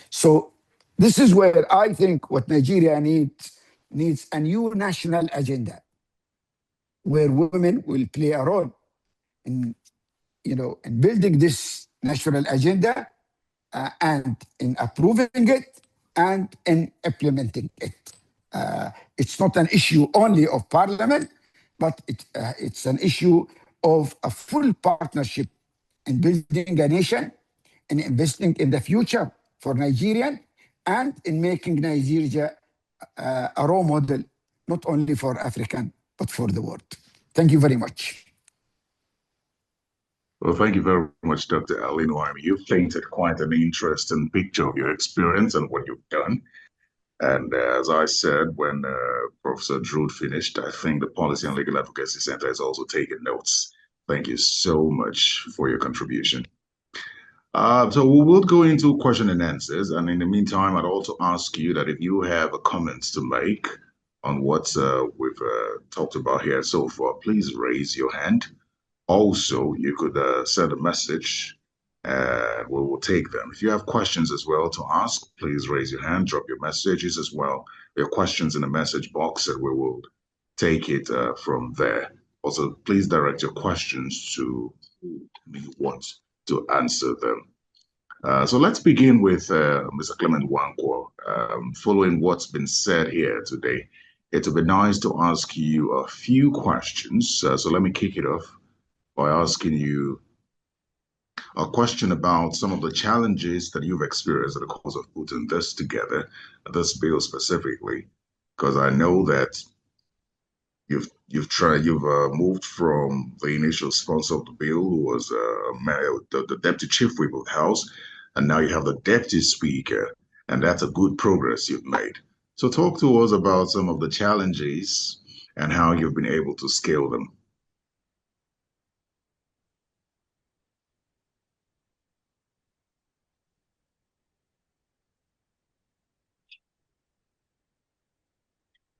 Speaker 7: So this is where I think what Nigeria needs a new national agenda, where women will play a role in building this national agenda and in approving it and in implementing it. It's not an issue only of parliament, but it's an issue of a full partnership in building a nation, in investing in the future for Nigerian, and in making Nigeria a role model, not only for African, but for the world. Thank you very much.
Speaker 2: Well, thank you very much, Dr. Al-Nuaimi. You've painted quite an interesting picture of your experience and what you've done. And as I said, when Professor Drude finished, I think the Policy and Legal Advocacy Center has also taken notes. Thank you so much for your contribution. So we will go into question and answers. And in the meantime, I'd also ask you that if you have a comments to make on what we've talked about here so far, please raise your hand. Also, you could send a message and we will take them. If you have questions as well to ask, please raise your hand, drop your messages as well, your questions in the message box, and we will take it from there. Also, please direct your questions to who you want to answer them. So let's begin with Mr. Clement Wankwo. Following what's been said here today, it would be nice to ask you a few questions. So let me kick it off by asking you a question about some of the challenges that you've experienced in the course of putting this together, this bill specifically, because I know that you've moved from the initial sponsor of the bill, who was the deputy chief whip of the House, and now you have the deputy speaker, and that's a good progress you've made. So talk to us about some of the challenges and how you've been able to scale them.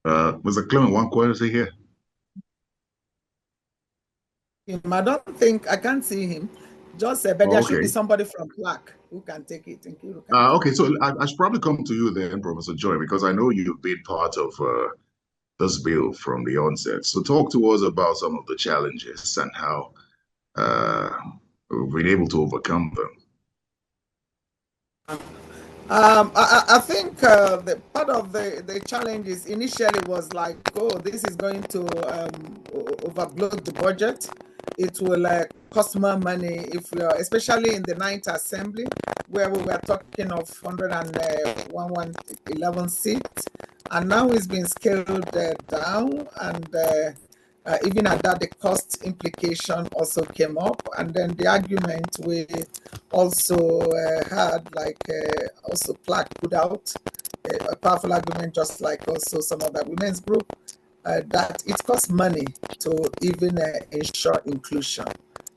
Speaker 2: Mr. Clement Wankwo, is he here?
Speaker 5: I don't think I can't see him. Just but there should be somebody from PLAC who can take it.
Speaker 2: Okay, so I should probably come to you then, Professor Joy, because I know you've been part of this bill from the onset. So talk to us about some of the challenges and how we've been able to overcome them.
Speaker 5: I think the part of the challenges initially was like, oh, this is going to overblow the budget. It will cost more money if we are, especially in the 9th Assembly, where we were talking of 111 seats, and now it's been scaled down, and even at that, the cost implication also came up, and then the argument we also had, also PLAC put out a powerful argument, just like also some of the women's group, that it costs money to even ensure inclusion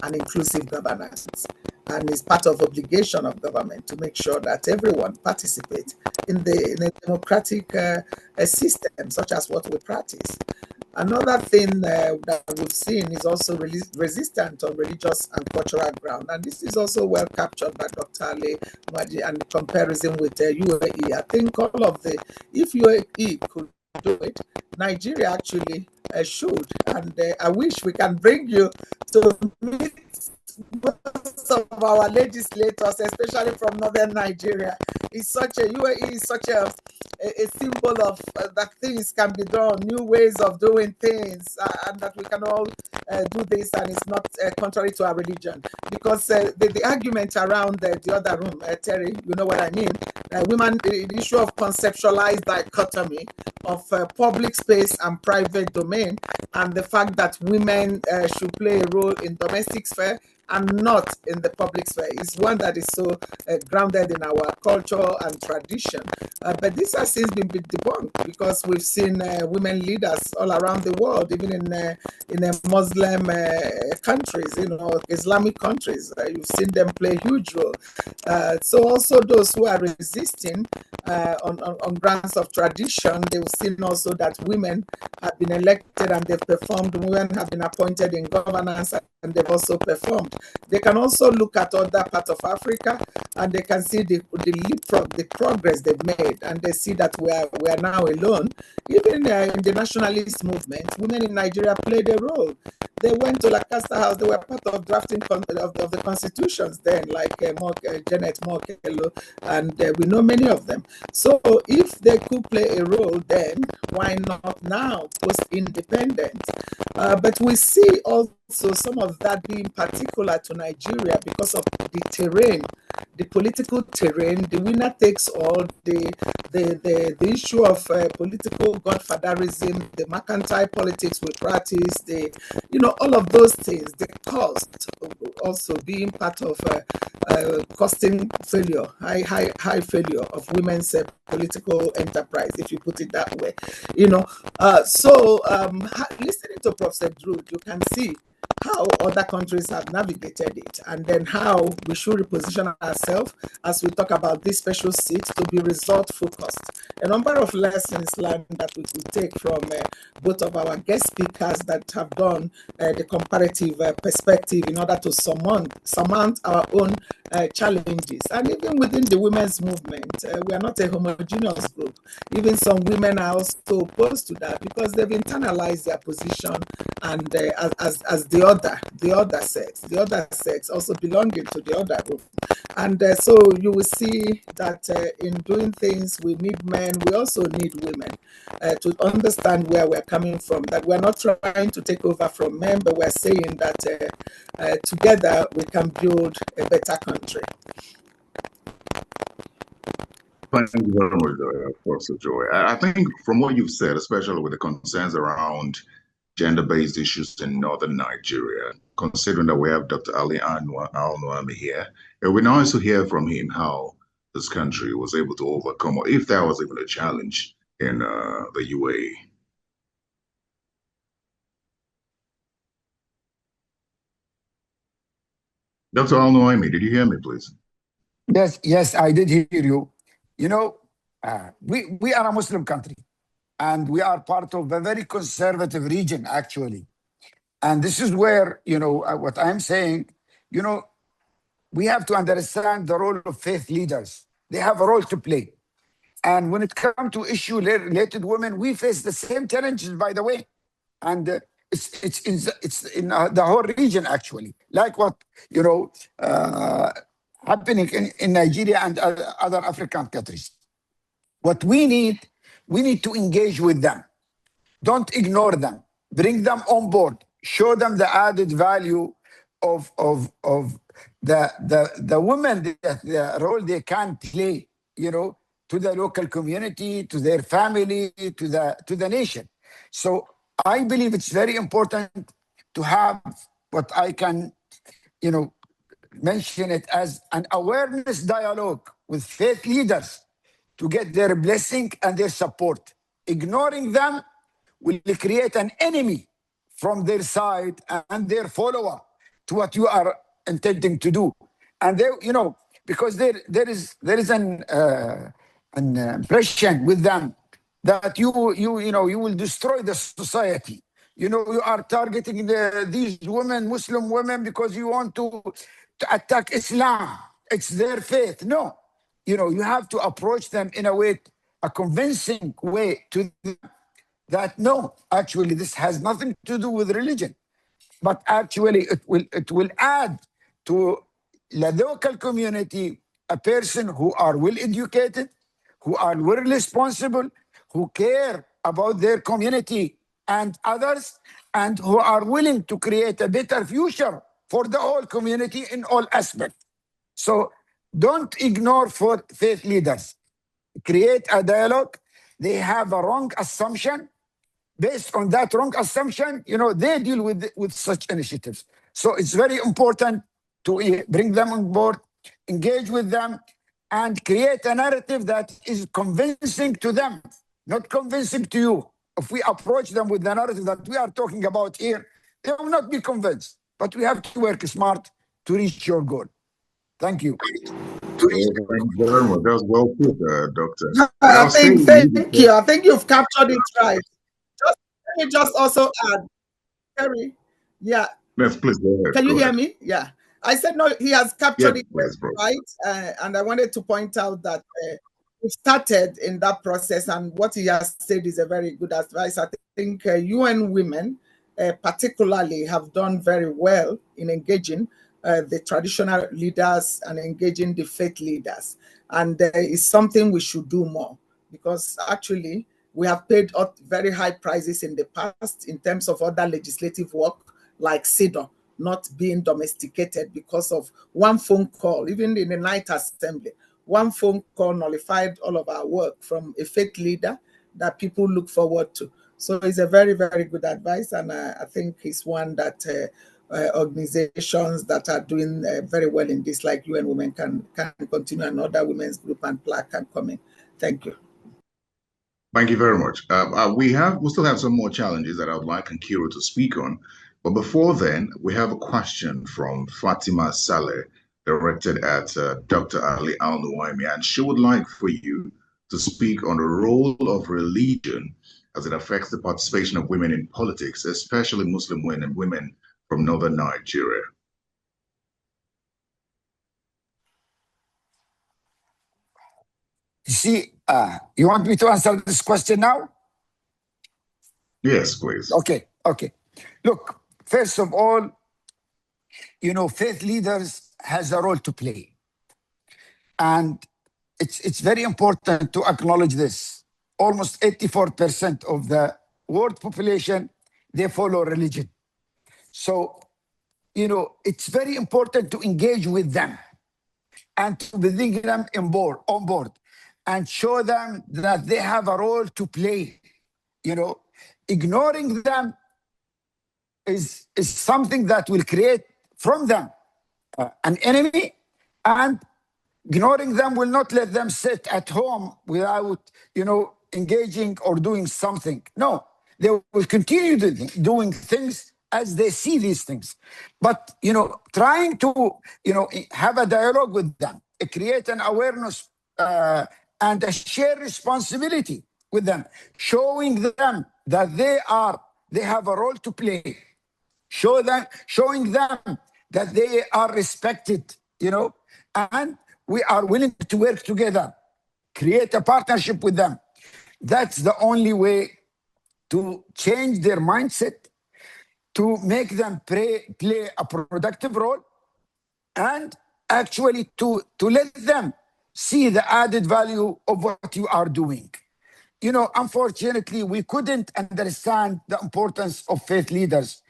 Speaker 5: and inclusive governance. And it's part of obligation of government to make sure that everyone participates in a democratic system, such as what we practice. Another thing that we've seen is also resistant on religious and cultural ground. And this is also well captured by Dr. Al-Nuaimi and comparison with UAE. I think all of if UAE could do it, Nigeria actually should. And I wish we can bring you to meet most of our legislators, especially from northern Nigeria. UAE is such a symbol of that things can be done, new ways of doing things, and that we can all do this, and it's not contrary to our religion. Because the argument around the other room, Terry, you know what I mean? The issue of conceptualized dichotomy of public space and private domain, and the fact that women should play a role in domestic sphere and not in the public sphere is one that is so grounded in our culture and tradition. But this has since been debunked, because we've seen women leaders all around the world, even in Muslim countries, Islamic countries. You've seen them play a huge role. So also those who are resisting on grounds of tradition, they've seen also that women have been elected and they've performed. Women have been appointed in governance and they've also performed. They can also look at other parts of Africa and they can see the leapfrog, the progress they've made, and they see that we are now alone. Even in the nationalist movement, women in Nigeria played a role. They went to Lancaster House. They were part of drafting of the constitutions then, like Janet Mokello, and we know many of them. So if they could play a role then, why not now, post-independence? But we see also some of that being particular to Nigeria because of the terrain, the political terrain. The winner takes all, the issue of political godfatherism, the mercantile politics we practice, all of those things, the cost also being part of costing failure, high failure of women's political enterprise, if you put it that way. So listening to Prof. Drude, you can see how other countries have navigated it, and then how we should reposition ourselves as we talk about this special seat to be result focused. A number of lessons learned that we could take from both of our guest speakers that have done the comparative perspective in order to surmount our own challenges. And even within the women's movement, we are not a homogeneous group. Even some women are also opposed to that because they've internalized their position and as the other sex also belonging to the other group. And so you will see that in doing things, we need men, we also need women to understand where we're coming from, that we're not trying to take over from men, but we're saying that together we can build a better country.
Speaker 2: Thank you very much, Professor Joy. I think from what you've said, especially with the concerns around gender-based issues in northern Nigeria, considering that we have Dr. Al-Nuaimi here, it would be nice to hear from him how this country was able to overcome, or if that was even a challenge in the UAE. Dr. Al-Nuaimi, did you hear me, please?
Speaker 7: Yes, I did hear you. We are a Muslim country, and we are part of a very conservative region, actually. And this is where, what I'm saying, we have to understand the role of faith leaders. They have a role to play. And when it comes to issue related women, we face the same challenges, by the way. And it's in the whole region, actually, like what, happening in Nigeria and other African countries. What we need to engage with them. Don't ignore them. Bring them on board. Show them the added value of the women, the role they can play, to the local community, to their family, to the nation. So I believe it's very important to have what I can, mention it as an awareness dialogue with faith leaders to get their blessing and their support. Ignoring them will create an enemy from their side and their follower to what you are intending to do. And they, because there is an impression with them that you will destroy the society you know, you are targeting these women, Muslim women, because you want to attack Islam. It's their faith. No, you know, you have to approach them in a way, a convincing way to them that no, actually, this has nothing to do with religion, but actually it will add to the local community a person who are well educated, who are well responsible, who care about their community and others, and who are willing to create a better future for the whole community in all aspects. So don't ignore for faith leaders. Create a dialogue. They have a wrong assumption. Based on that wrong assumption, you know, they deal with such initiatives. So it's very important to bring them on board, engage with them, and create a narrative that is convincing to them, not convincing to you. If we approach them with the narrative that we are talking about here, they will not be convinced. But we have to work smart to reach your goal. Thank you.
Speaker 2: Thank you very much. That was well put, Doctor.
Speaker 5: Thank you. I think you've captured it right. Let me just also add, Terry. Yeah.
Speaker 2: Yes, please go ahead.
Speaker 5: Can you hear me? Yeah. I said no. He has captured it right, and I wanted to point out that we started in that process, and what he has said is a very good advice. I think UN women, particularly, have done very well in engaging the traditional leaders and engaging the faith leaders, and it's something we should do more, because actually we have paid very high prices in the past in terms of other legislative work like CEDAW not being domesticated because of one phone call. Even in the night assembly, one phone call nullified all of our work from a faith leader that people look forward to. So it's a very, very good advice, and I think it's one that organizations that are doing very well in this, like UN Women, can continue, and other women's group and PLAC can come in. Thank you.
Speaker 2: Thank you very much. We still have some more challenges that I would like Nkiru to speak on. But before then, we have a question from Fatima Saleh directed at Dr. Ali Al-Nuaimi, and she would like for you to speak on the role of religion as it affects the participation of women in politics, especially Muslim women and women from northern Nigeria.
Speaker 7: You see, you want me to answer this question now?
Speaker 2: Yes, please.
Speaker 7: Okay. Look, first of all, you know, faith leaders has a role to play. And it's very important to acknowledge this. Almost 84% of the world population, they follow religion. So, you know, it's very important to engage with them and to bring them on board and show them that they have a role to play. You know, ignoring them is something that will create from them an enemy, and ignoring them will not let them sit at home without, you know, engaging or doing something. No, they will continue doing things as they see these things. But, you know, trying to, you know, have a dialogue with them, create an awareness and a shared responsibility with them, showing them that they have a role to play, showing them that they are respected, you know, and we are willing to work together, create a partnership with them. That's the only way to change their mindset, to make them play a productive role, and actually to let them see the added value of what you are doing. You know, unfortunately, we couldn't understand the importance of faith leaders,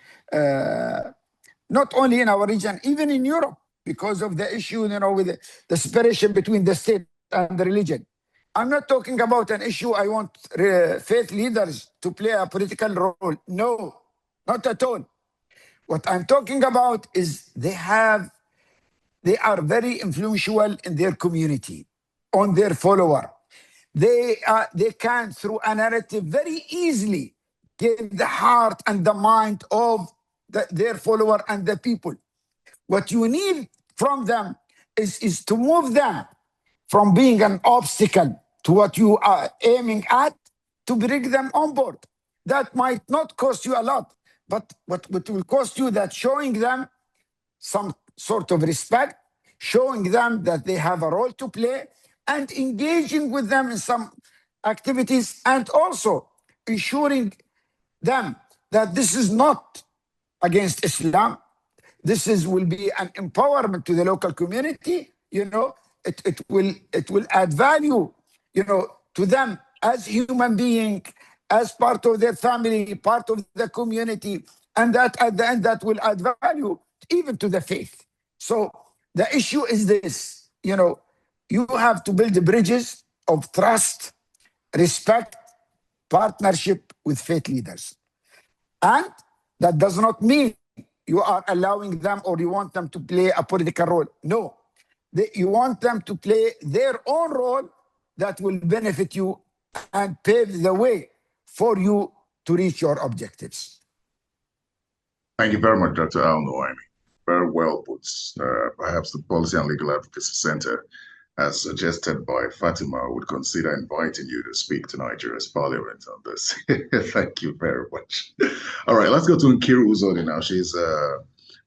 Speaker 7: not only in our region, even in Europe, because of the issue, you know, with the separation between the state and the religion. I'm not talking about an issue I want faith leaders to play a political role. No, not at all. What I'm talking about is they are very influential in their community, on their follower. They can, through a narrative, very easily get the heart and the mind of their follower and the people. What you need from them is to move them from being an obstacle to what you are aiming at, to bring them on board. that might not cost you a lot, but what will cost you that showing them some sort of respect, showing them that they have a role to play, and engaging with them in some activities, and also ensuring them that this is not against Islam. This will be an empowerment to the local community. You know, it will add value, you know, to them as human being, as part of their family, part of the community, and that at the end that will add value even to the faith. So the issue is this, you know, you have to build the bridges of trust, respect, partnership with faith leaders. And that does not mean you are allowing them or you want them to play a political role. No, you want them to play their own role that will benefit you and pave the way for you to reach your objectives.
Speaker 2: Thank you very much, Dr. Al-Nuaimi. Very well put. Perhaps the Policy and Legal Advocacy Center, as suggested by Fatima, would consider inviting you to speak to Nigeria's parliament on this. Thank you very much. All right, let's go to Nkiru Uzodi now. She's a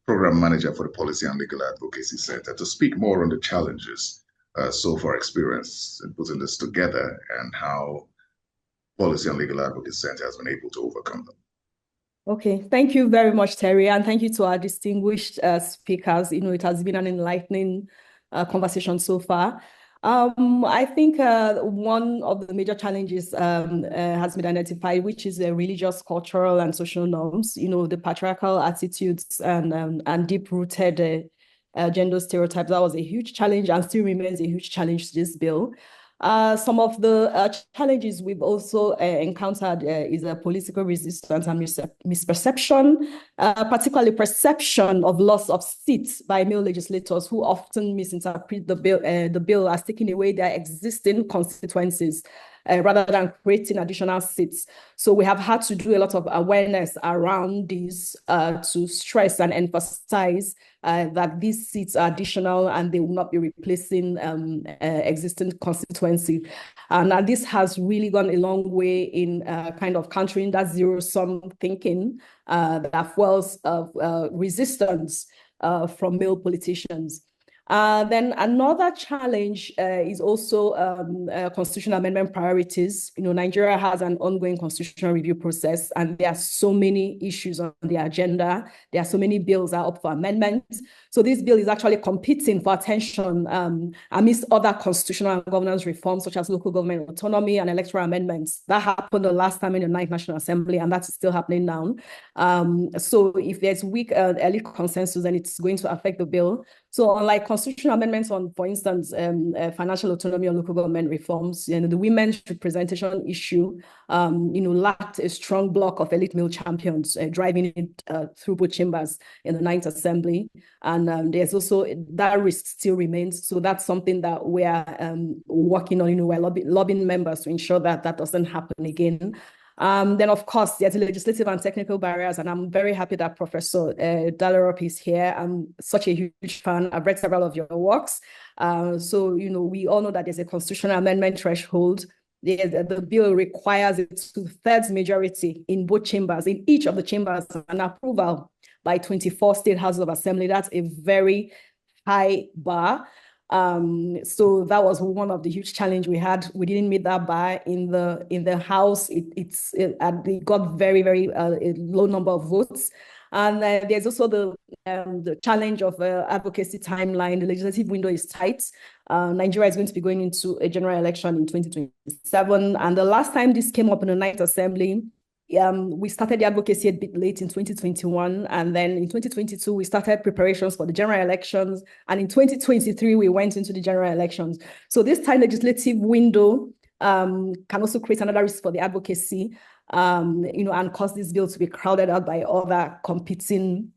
Speaker 2: program manager for the Policy and Legal Advocacy Center to speak more on the challenges so far experienced in putting this together and how Policy and Legal Advocacy Center has been able to overcome them.
Speaker 1: Okay, thank you very much, Terry, and thank you to our distinguished speakers. You know, it has been an enlightening conversation so far. I think one of the major challenges has been identified, which is the religious, cultural, and social norms. You know, the patriarchal attitudes and deep-rooted gender stereotypes. That was a huge challenge and still remains a huge challenge to this bill. Some of the challenges we've also encountered is political resistance and misperception, particularly perception of loss of seats by male legislators who often misinterpret the bill as taking away their existing constituencies rather than creating additional seats. So we have had to do a lot of awareness around this to stress and emphasize that these seats are additional and they will not be replacing existing constituency. Now this has really gone a long way in kind of countering that zero-sum thinking that fuels resistance from male politicians. Then another challenge is also constitutional amendment priorities. You know, Nigeria has an ongoing constitutional review process, and there are so many issues on the agenda. There are so many bills that are up for amendment. So this bill is actually competing for attention amidst other constitutional and governance reforms, such as local government autonomy and electoral amendments. That happened the last time in the 9th National Assembly, and that's still happening now. So if there's weak early consensus, then it's going to affect the bill. So unlike constitutional amendments on, for instance, financial autonomy or local government reforms, you know, the women's representation issue, you know, lacked a strong block of elite male champions driving it through both chambers in the 9th Assembly. And there's also, that risk still remains. So that's something that we are working on, you know, we're lobbying members to ensure that that doesn't happen again. Then, of course, there's legislative and technical barriers, and I'm very happy that Professor Dahlerup is here. I'm such a huge fan. I've read several of your works. So, you know, we all know that there's a constitutional amendment threshold. The bill requires a 2/3 majority in both chambers, in each of the chambers, and approval by 24 state houses of assembly. That's a very high bar. So that was one of the huge challenge we had. We didn't meet that bar in the House. It got very, very a low number of votes. And there's also the challenge of advocacy timeline. The legislative window is tight. Nigeria is going to be going into a general election in 2027. And the last time this came up in the 9th Assembly, we started the advocacy a bit late in 2021, and then in 2022 we started preparations for the general elections, and in 2023 we went into the general elections. So this time legislative window can also create another risk for the advocacy, you know, and cause this bill to be crowded out by other competing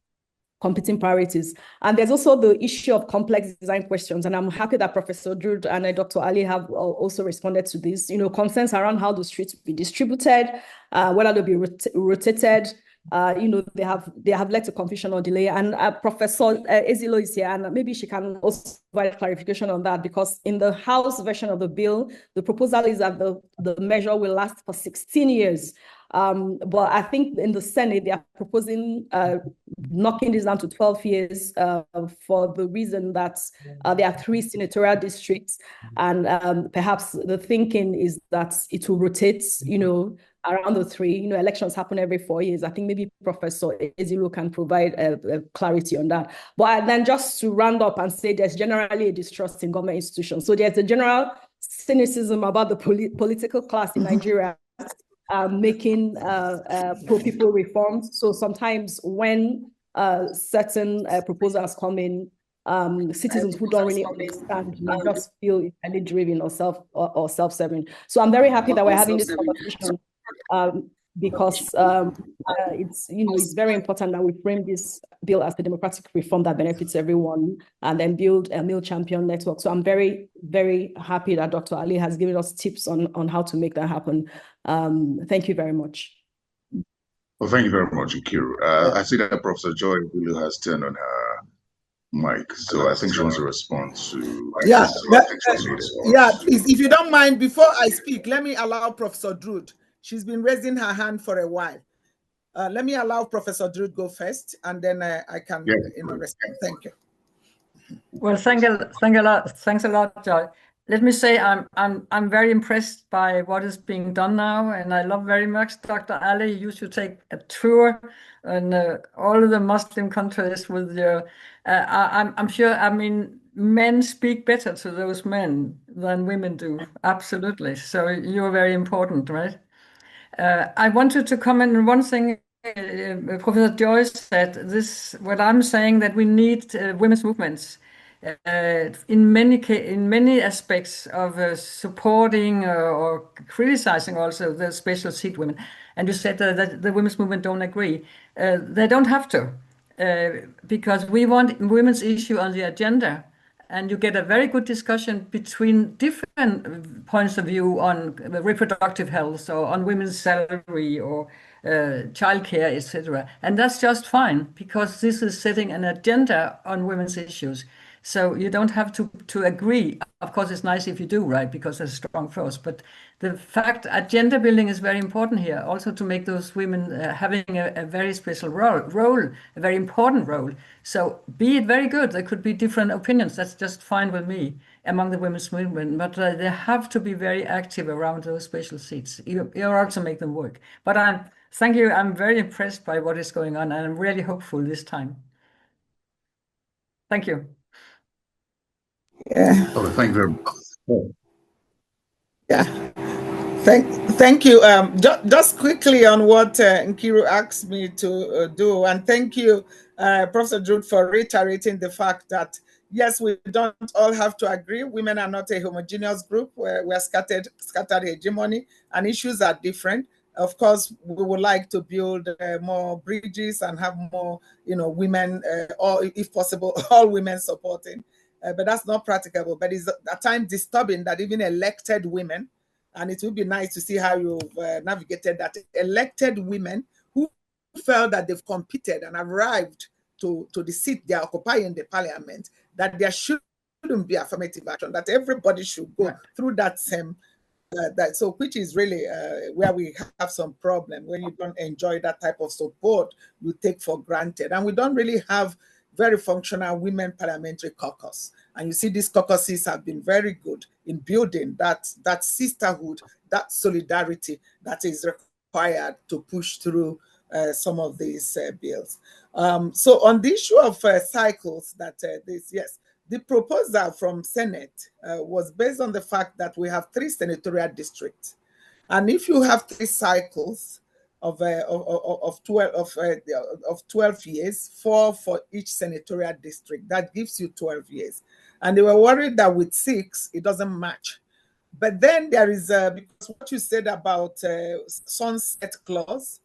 Speaker 1: priorities. And there's also the issue of complex design questions. And I'm happy that Professor Drude and Dr. Ali have also responded to this. You know, concerns around how the streets will be distributed, whether they'll be rotated. You know, they have led to confusion or delay. And Professor Ezeilo is here, and maybe she can also provide clarification on that, because in the House version of the bill, the proposal is that the measure will last for 16 years. But I think in the Senate, they are proposing knocking this down to 12 years for the reason that there are 3 senatorial districts. And perhaps the thinking is that it will rotate, around the 3. Elections happen every 4 years. I think maybe Professor Ezeilo can provide clarity on that. But then just to round up and say there's generally a distrust in government institutions. So there's a general cynicism about the political class in Nigeria making pro-people reforms. So sometimes when certain proposals come in, citizens who don't really understand may just feel entirely driven or self-serving. So I'm very happy that we're having this conversation because it's very important that we frame this bill as a democratic reform that benefits everyone, and then build a male champion network. So I'm very, very happy that Dr. Ali has given us tips on how to make that happen. Thank you very much.
Speaker 2: Well, thank you very much, Nkiru. I see that Professor Joy Ezeilo has turned on her mic, so I think she wants to respond to
Speaker 5: please, if you don't mind, before I speak, let me allow Professor Drude. She's been raising her hand for a while. Let me allow Professor Drude go first, and then I can respond. Thank you.
Speaker 6: Well, thanks a lot, Joy. Let me say I'm very impressed by what is being done now, and I love very much Dr. Ali. You should take a tour in all of the Muslim countries with your. I'm sure. I mean, men speak better to those men than women do. Absolutely. So you're very important, right? I wanted to comment on one thing. Professor Joy said this. What I'm saying, that we need women's movements. In many aspects of supporting or criticizing also the special seat women. And you said that the women's movement don't agree. They don't have to, because we want women's issue on the agenda. And you get a very good discussion between different points of view on reproductive health or on women's salary or childcare, etc. And that's just fine, because this is setting an agenda on women's issues. So you don't have to agree. Of course, it's nice if you do, right? Because there's a strong force. But the fact, agenda building is very important here, also to make those women having a very special role, a very important role. So be it very good. There could be different opinions. That's just fine with me among the women's movement. But they have to be very active around those special seats in order to make them work. But thank you. I'm very impressed by what is going on, and I'm really hopeful this time. Thank you.
Speaker 5: Yeah.
Speaker 2: Oh, thank you very much.
Speaker 5: Yeah. Thank you. Just quickly on what Nkiru asked me to do, and thank you, Professor Drude, for reiterating the fact that yes, we don't all have to agree. Women are not a homogeneous group. We're scattered hegemony, and issues are different. Of course, we would like to build more bridges and have more, women, or if possible, all women supporting. But that's not practicable. But it's at times disturbing that even elected women, and it would be nice to see how you've navigated that, elected women who felt that they've competed and arrived to the seat they are occupying in the parliament, that there shouldn't be affirmative action, that everybody should go through that same, which is really where we have some problem. When you don't enjoy that type of support, you take for granted. And we don't really have very functional women parliamentary caucus. And you see these caucuses have been very good in building that sisterhood, that solidarity that is required to push through some of these bills. So on the issue of cycles, the proposal from Senate was based on the fact that we have 3 senatorial districts. And if you have 3 cycles of 12 years, 4 for each senatorial district, that gives you 12 years. And they were worried that with 6, it doesn't match. But then there is, because what you said about sunset clause,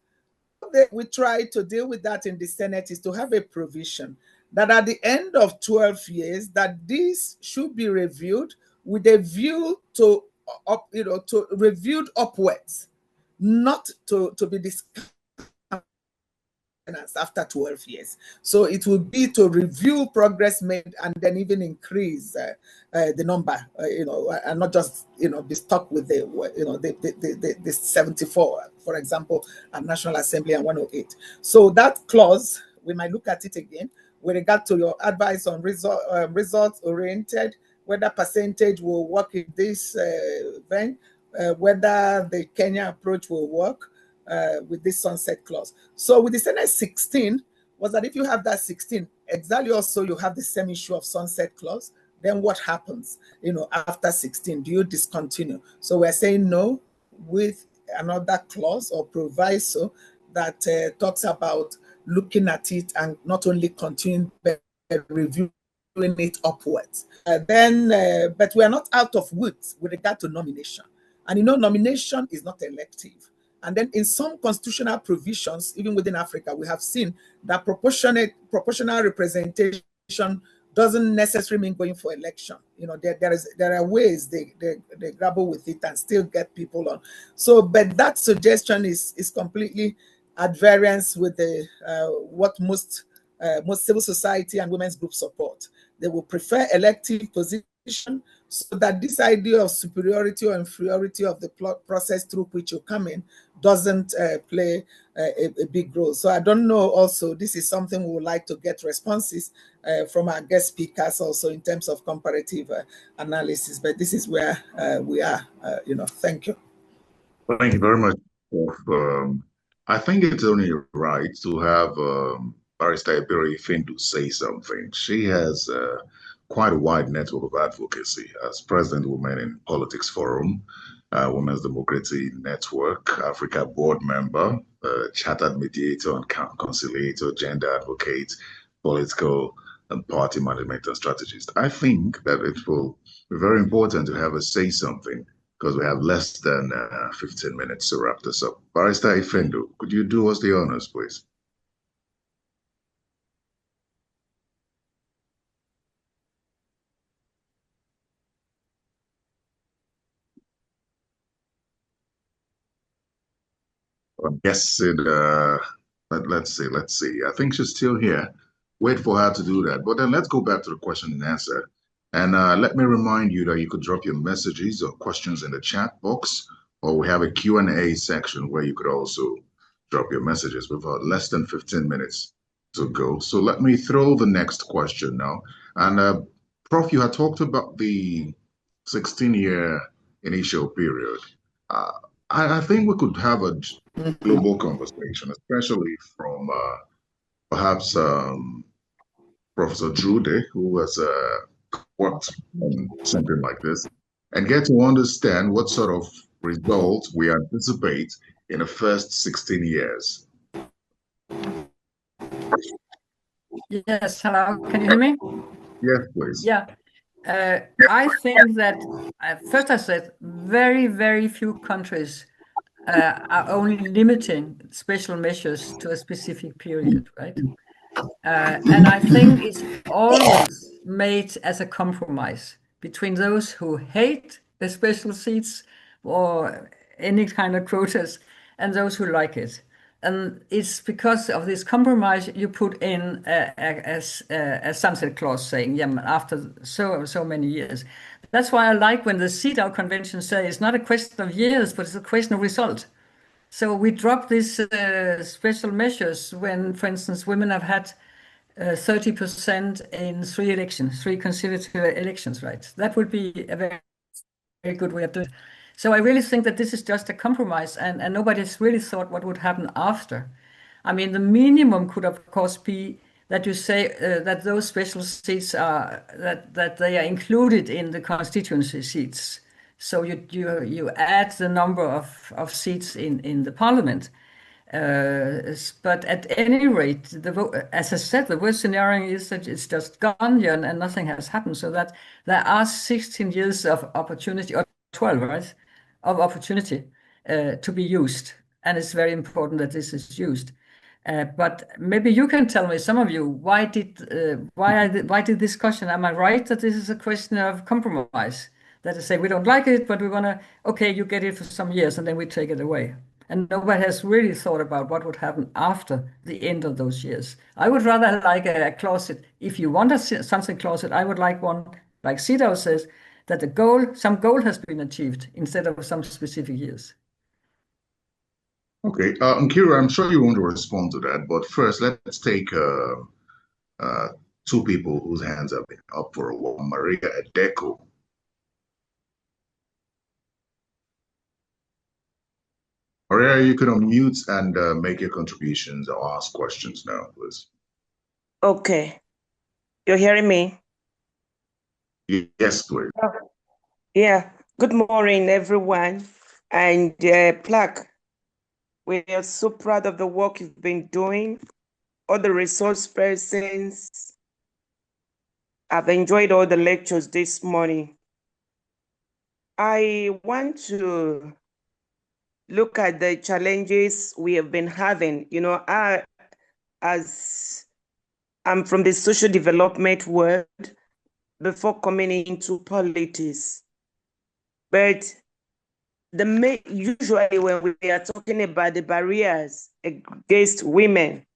Speaker 5: we try to deal with that in the Senate is to have a provision that at the end of 12 years, that this should be reviewed with a view to reviewed upwards, not to be discounted after 12 years. So it will be to review progress made and then even increase the number, and not just, be stuck with the 74, for example, at National Assembly and 108. So that clause, we might look at it again with regard to your advice on results oriented, whether percentage will work in this event, whether the Kenya approach will work with this sunset clause. So with the Senate 16, was that if you have that 16, exactly also you have the same issue of sunset clause, then what happens, after 16? Do you discontinue? So we're saying no with another clause or proviso that talks about looking at it and not only continuing but reviewing it upwards. But we are not out of woods with regard to nomination. And nomination is not elective. And then in some constitutional provisions, even within Africa, we have seen that proportional representation doesn't necessarily mean going for election. There are ways they grapple with it and still get people on. So, but that suggestion is completely at variance with what most civil society and women's groups support. They will prefer elective position, so that this idea of superiority or inferiority of the process through which you come in doesn't play a big role. So I don't know also, this is something we would like to get responses from our guest speakers also in terms of comparative analysis, but this is where we are, thank you.
Speaker 2: Thank you very much, Prof. I think it's only right to have Barrister Ebere Findu say something. She has quite a wide network of advocacy as President Women in Politics Forum, Women's Democracy Network, Africa board member, chartered mediator and conciliator, gender advocate, political and party management and strategist. I think that it will be very important to have her say something, because we have less than 15 minutes to wrap this up. Barrister Ifendu, could you do us the honors, please? I'm guessing, let's see. I think she's still here. Wait for her to do that. But then let's go back to the question and answer. And let me remind you that you could drop your messages or questions in the chat box, or we have a Q&A section where you could also drop your messages. We've got less than 15 minutes to go. So let me throw the next question now. And Prof, you had talked about the 16-year initial period. I think we could have a global conversation, especially from perhaps Professor Drude, who has worked on something like this, and get to understand what sort of results we anticipate in the first 16 years.
Speaker 6: Yes, hello, can you hear me?
Speaker 2: Yes, please.
Speaker 6: Yeah, I think that, first I said, very, very few countries are only limiting special measures to a specific period, right? And I think it's always made as a compromise between those who hate the special seats or any kind of quotas and those who like it. And it's because of this compromise you put in a sunset clause saying, yeah, after so many years. That's why I like when the CEDAW convention says it's not a question of years, but it's a question of result. So we drop these special measures when, for instance, women have had 30% in three consecutive elections, right? That would be a very, very good way of doing it. So I really think that this is just a compromise, and nobody's really thought what would happen after. I mean, the minimum could, of course, be that you say that those special seats are that they are included in the constituency seats. So you add the number of seats in the parliament. But at any rate, as I said, the worst scenario is that it's just gone and nothing has happened. So that there are 16 years of opportunity, or 12, right, of opportunity to be used. And it's very important that this is used. But maybe you can tell me, some of you, why did this question? Am I right that this is a question of compromise? That is, say we don't like it, but we want to, okay, you get it for some years and then we take it away. and nobody has really thought about what would happen after the end of those years. I would rather like a clause, if you want something clause, I would like one, like CEDAW says, that some goal has been achieved instead of some specific years.
Speaker 2: Okay, Kira, I'm sure you want to respond to that, but first let's take two people whose hands have been up for a while. Maria Adeko. Maria, you can unmute and make your contributions or ask questions now, please.
Speaker 8: Okay. You're hearing me?
Speaker 2: Yes, please.
Speaker 8: Yeah. Good morning, everyone. And PLAC, we are so proud of the work you've been doing. All the resource persons. I've enjoyed all the lectures this morning. I want to look at the challenges we have been having. You know, as I'm from the social development world before coming into politics. But usually when we are talking about the barriers against women,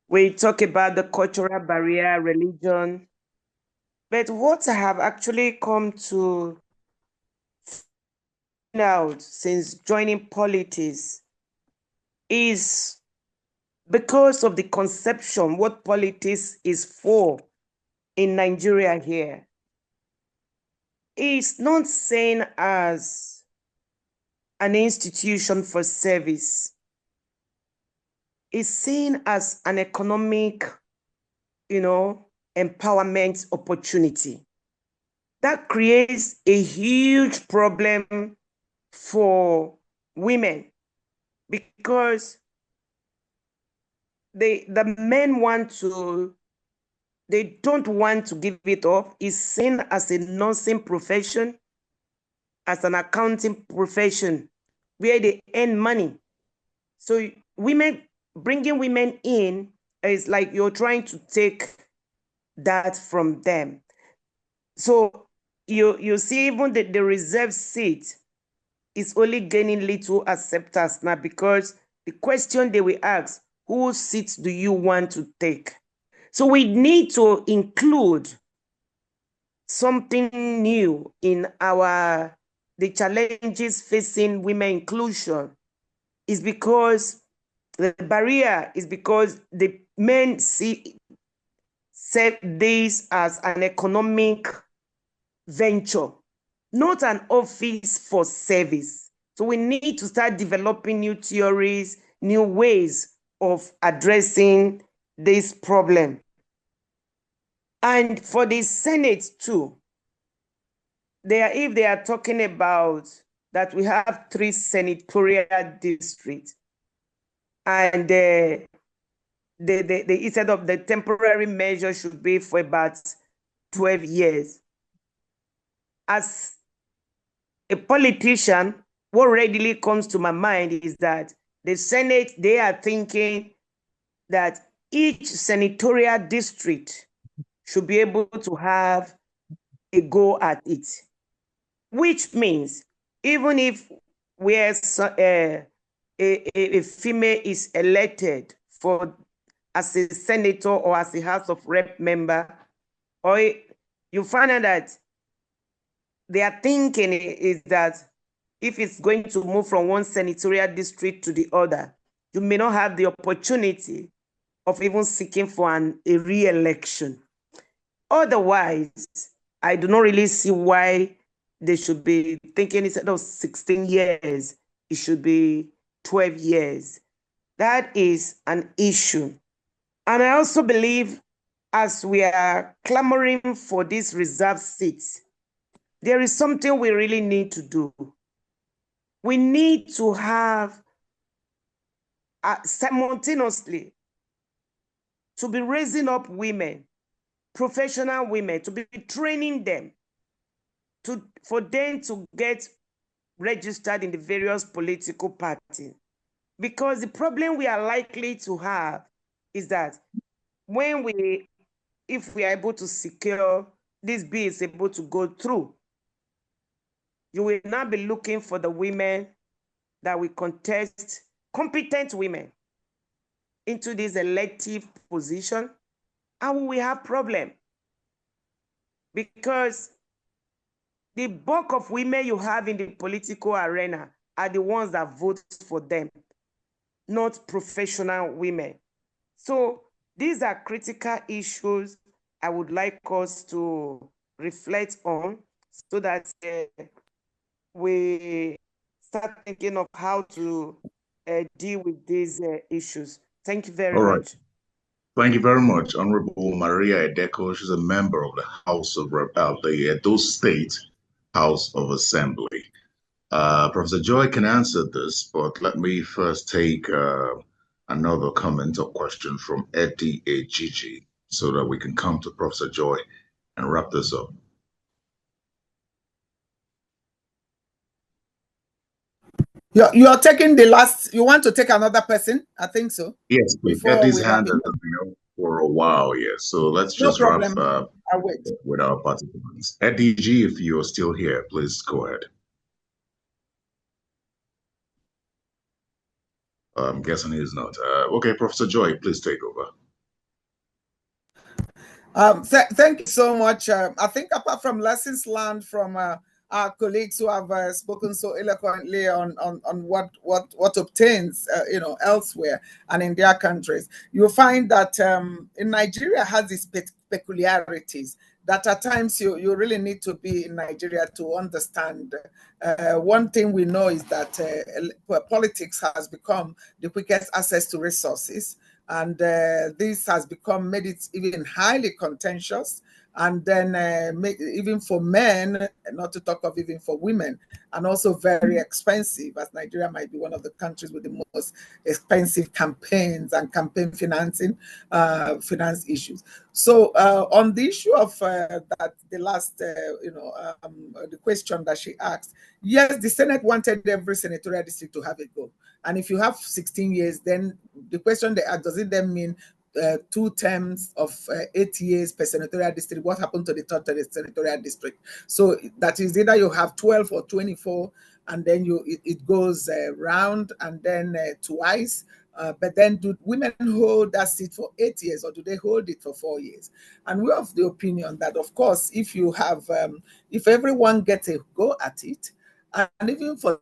Speaker 8: we talk about the cultural barrier, religion. But what I have actually come to find out since joining politics is because of the conception, what politics is for in Nigeria here. It's not seen as an institution for service. It's seen as an economic, empowerment opportunity. That creates a huge problem for women because the men they don't want to give it up. It's seen as a nursing profession, as an accounting profession, where they earn money. So bringing women in is like you're trying to take that from them. So you see even the reserve seat is only gaining little acceptance now because the question they will ask, whose seats do you want to take? So we need to include something new in the challenges facing women inclusion is because the barrier is because the men see this as an economic venture, not an office for service. So we need to start developing new theories, new ways of addressing this problem. And for the Senate too, if they are talking about that we have 3 senatorial districts, and instead of the temporary measure should be for about 12 years. As a politician, what readily comes to my mind is that the Senate, they are thinking that each senatorial district should be able to have a go at it, which means even if a female is elected as a senator or as a House of Rep member, or you find out that their thinking is that if it's going to move from one senatorial district to the other, you may not have the opportunity of even seeking for a re-election. Otherwise, I do not really see why they should be thinking instead of 16 years, it should be 12 years. That is an issue. And I also believe as we are clamoring for these reserve seats, there is something we really need to do. We need to have simultaneously to be raising up women, professional women, to be training them, for them to get registered in the various political parties. Because the problem we are likely to have is that if we are able to secure this bill is able to go through, you will now be looking for the women that we contest competent women into this elective position, and we have problem. Because the bulk of women you have in the political arena are the ones that vote for them, not professional women. So these are critical issues I would like us to reflect on so that we start thinking of how to deal with these issues. Thank you very much.
Speaker 2: Thank you very much, Honorable Maria Edeko. She's a member of the House of the Edo State House of Assembly. Professor Joy can answer this, but let me first take another comment or question from Eddie Ejiji so that we can come to Professor Joy and wrap this up.
Speaker 5: You're taking the last, you want to take another person? I think so.
Speaker 2: Yes, please. Eddie's hand has been up for a while, yes. So let's just wrap with our participants. Eddie G, if you're still here, please go ahead. I'm guessing he's not. Okay, Professor Joy, please take over.
Speaker 5: Thank you so much. I think apart from lessons learned from our colleagues who have spoken so eloquently on what obtains, elsewhere and in their countries, you'll find that in Nigeria has these peculiarities that at times you really need to be in Nigeria to understand. One thing we know is that politics has become the quickest access to resources. And this has made it even highly contentious. And then even for men, not to talk of even for women, and also very expensive, as Nigeria might be one of the countries with the most expensive campaigns and campaign financing, finance issues. So on the issue of that, the last, the question that she asked, yes, the Senate wanted every senatorial district to have a go. And if you have 16 years, then the question they ask, does it then mean 2 terms of 8 years per senatorial district? What happened to the third senatorial district? So that is either you have 12 or 24, and then it goes round and then twice. But then do women hold that seat for 8 years, or do they hold it for 4 years? And we're of the opinion that, of course, if you have, if everyone gets a go at it, and even for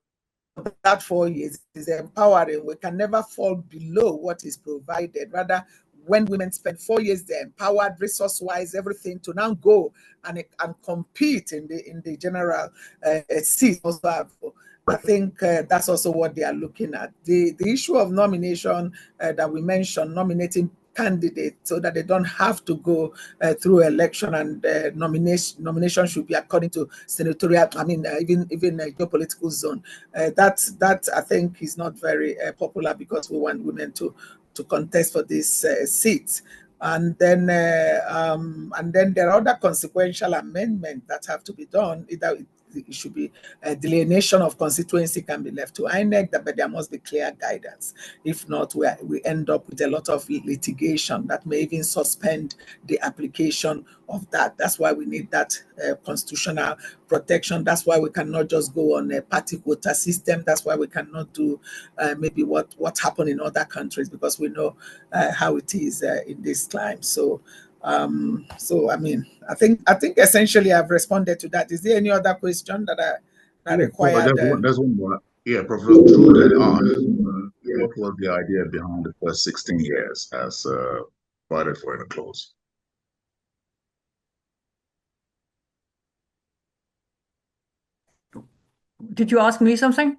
Speaker 5: that 4 years is empowering, we can never fall below what is provided. Rather, when women spend 4 years, they're empowered, resource-wise, everything, to now go and compete in the general seat. I think that's also what they are looking at. The issue of nomination that we mentioned, nominating candidates so that they don't have to go through election, and nomination should be according to senatorial, even geopolitical zone. That I think is not very popular, because we want women to contest for these seats. And then there are other consequential amendments that have to be done. Either it should be a delineation of constituency can be left to INEC, but there must be clear guidance. If not, we end up with a lot of litigation that may even suspend the application of that. That's why we need that constitutional protection. That's why we cannot just go on a party quota system. That's why we cannot do maybe what happened in other countries, because we know how it is in this climate. So I think essentially I've responded to that. Is there any other question that required?
Speaker 2: There's one more. Yeah, Professor Drude asked, what was the idea behind the first 16 years as provided for in the clause?
Speaker 6: Did you ask me something?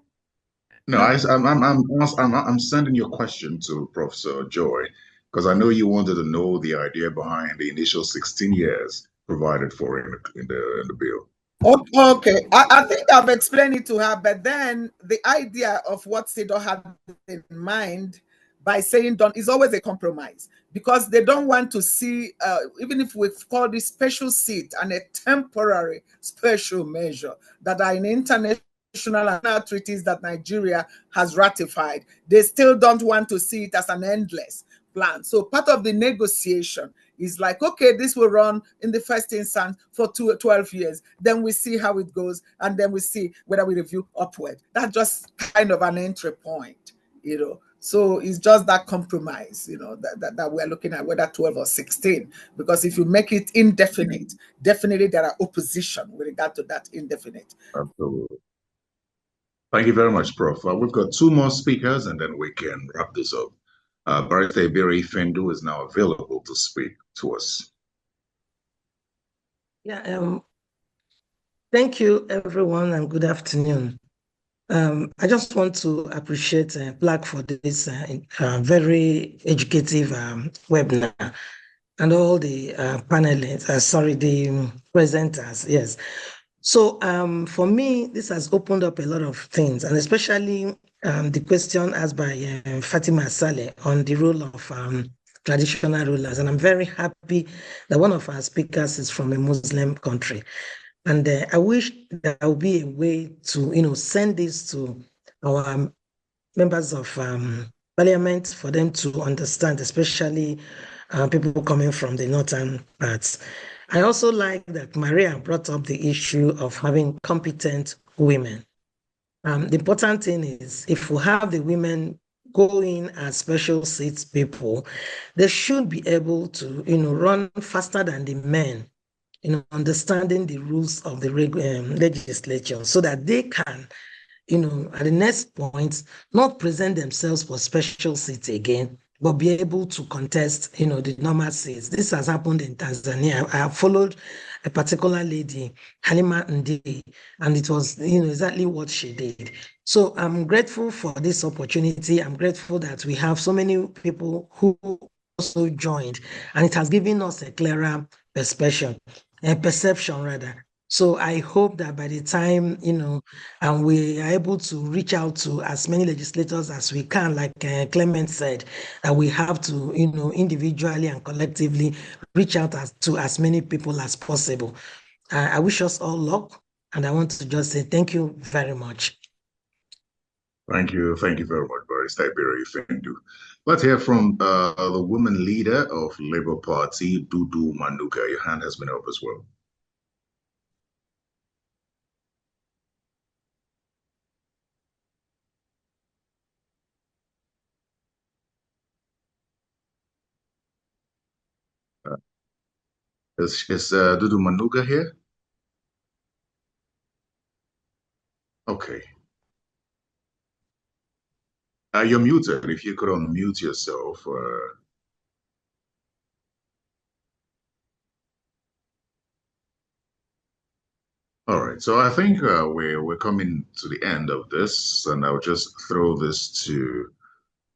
Speaker 2: No, I'm sending your question to Professor Joy, because I know you wanted to know the idea behind the initial 16 years provided for in the bill.
Speaker 5: Okay, I think I've explained it to her, but then the idea of what CEDAW had in mind by saying done is always a compromise, because they don't want to see, even if we call this special seat and a temporary special measure that are in international treaties that Nigeria has ratified, they still don't want to see it as an endless plan. So part of the negotiation It's like, okay, this will run in the first instance for 12 years. Then we see how it goes, and then we see whether we review upward. That's just kind of an entry point, you know. So it's just that compromise, you know, that we're looking at, whether 12 or 16. Because if you make it indefinite, definitely there are opposition with regard to that indefinite.
Speaker 2: Absolutely. Thank you very much, Prof. We've got two more speakers, and then we can wrap this up. Barrister Ebere Fendu is now available to speak to us.
Speaker 9: Yeah, thank you, everyone, and good afternoon. I just want to appreciate PLAC for this very educative webinar, and all the panelists, the presenters, yes. So for me, this has opened up a lot of things, and especially the question asked by Fatima Saleh on the role of traditional rulers. And I'm very happy that one of our speakers is from a Muslim country. And I wish there would be a way to, you know, send this to our members of parliament for them to understand, especially people coming from the northern parts. I also like that Maria brought up the issue of having competent women. The important thing is, if we have the women go in as special seats people, they should be able to, you know, run faster than the men, you know, understanding the rules of the legislature, so that they can, you know, at the next point, not present themselves for special seats again, but be able to contest, you know, the normal seats. This has happened in Tanzania. I have followed a particular lady, Halima Ndi, and it was, you know, exactly what she did. So I'm grateful for this opportunity. I'm grateful that we have so many people who also joined, and it has given us a clearer perception rather. So I hope that by the time, you know, and we are able to reach out to as many legislators as we can, like Clement said, that we have to, you know, individually and collectively reach out to as many people as possible. I wish us all luck, and I want to just say thank you very much.
Speaker 2: Thank you very much, Barrister Ebere Fendu. Let's hear from the woman leader of Labour Party, Drude Manuka. Your hand has been up as well. Is Drude Manuka here? Okay. You're muted. If you could unmute yourself. All right. So I think we're coming to the end of this, and I'll just throw this to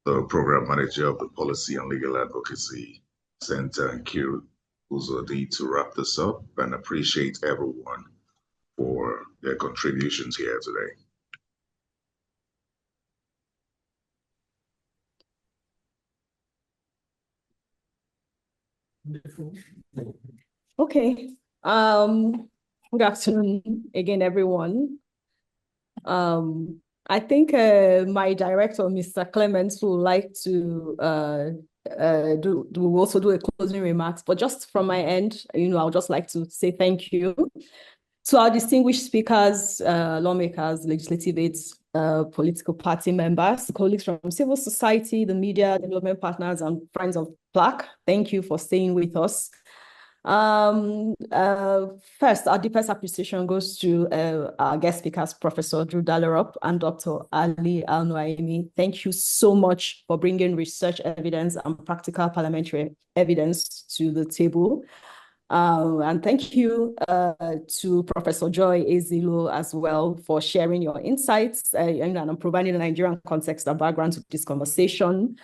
Speaker 2: the program manager of the Policy and Legal Advocacy Center, Nkiru Uzodi, to wrap this up, and appreciate everyone for their contributions here today.
Speaker 1: Okay. Good afternoon again, everyone. I think my director, Mr. Clements, would like to also do a closing remarks. But just from my end, you know, I would just like to say thank you to our distinguished speakers, lawmakers, legislative aides, political party members, colleagues from civil society, the media, development partners, and friends of PLAC. Thank you for staying with us. First, our deepest appreciation goes to our guest speakers, Professor Dahlerup and Dr. Ali Al-Nuaimi. Thank you so much for bringing research evidence and practical parliamentary evidence to the table. And thank you to Professor Joy Ezeilo as well for sharing your insights and providing a Nigerian context and background to this conversation.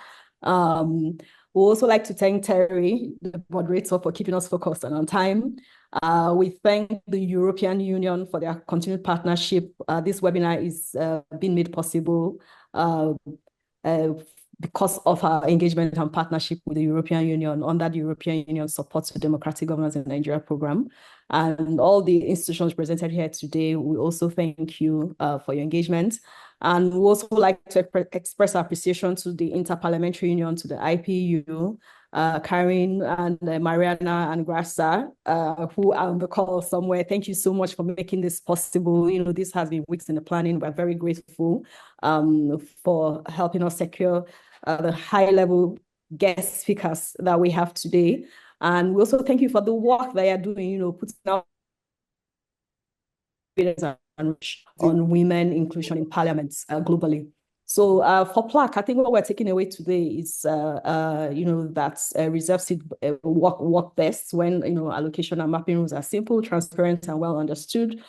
Speaker 1: We also like to thank Terry, the moderator, for keeping us focused and on time. We thank the European Union for their continued partnership. This webinar is being made possible because of our engagement and partnership with the European Union under the European Union Support to Democratic Governance in Nigeria program. And all the institutions presented here today, we also thank you for your engagement. And we also like to express our appreciation to the Inter-Parliamentary Union, to the IPU, Karen and Mariana and Grassa, who are on the call somewhere. Thank you so much for making this possible. This has been weeks in the planning. We're very grateful for helping us secure the high-level guest speakers that we have today. And we also thank you for the work that you're doing, putting out on women inclusion in parliaments globally. So for PLAC, I think what we're taking away today is, that reserve seat work best when, allocation and mapping rules are simple, transparent, and well understood.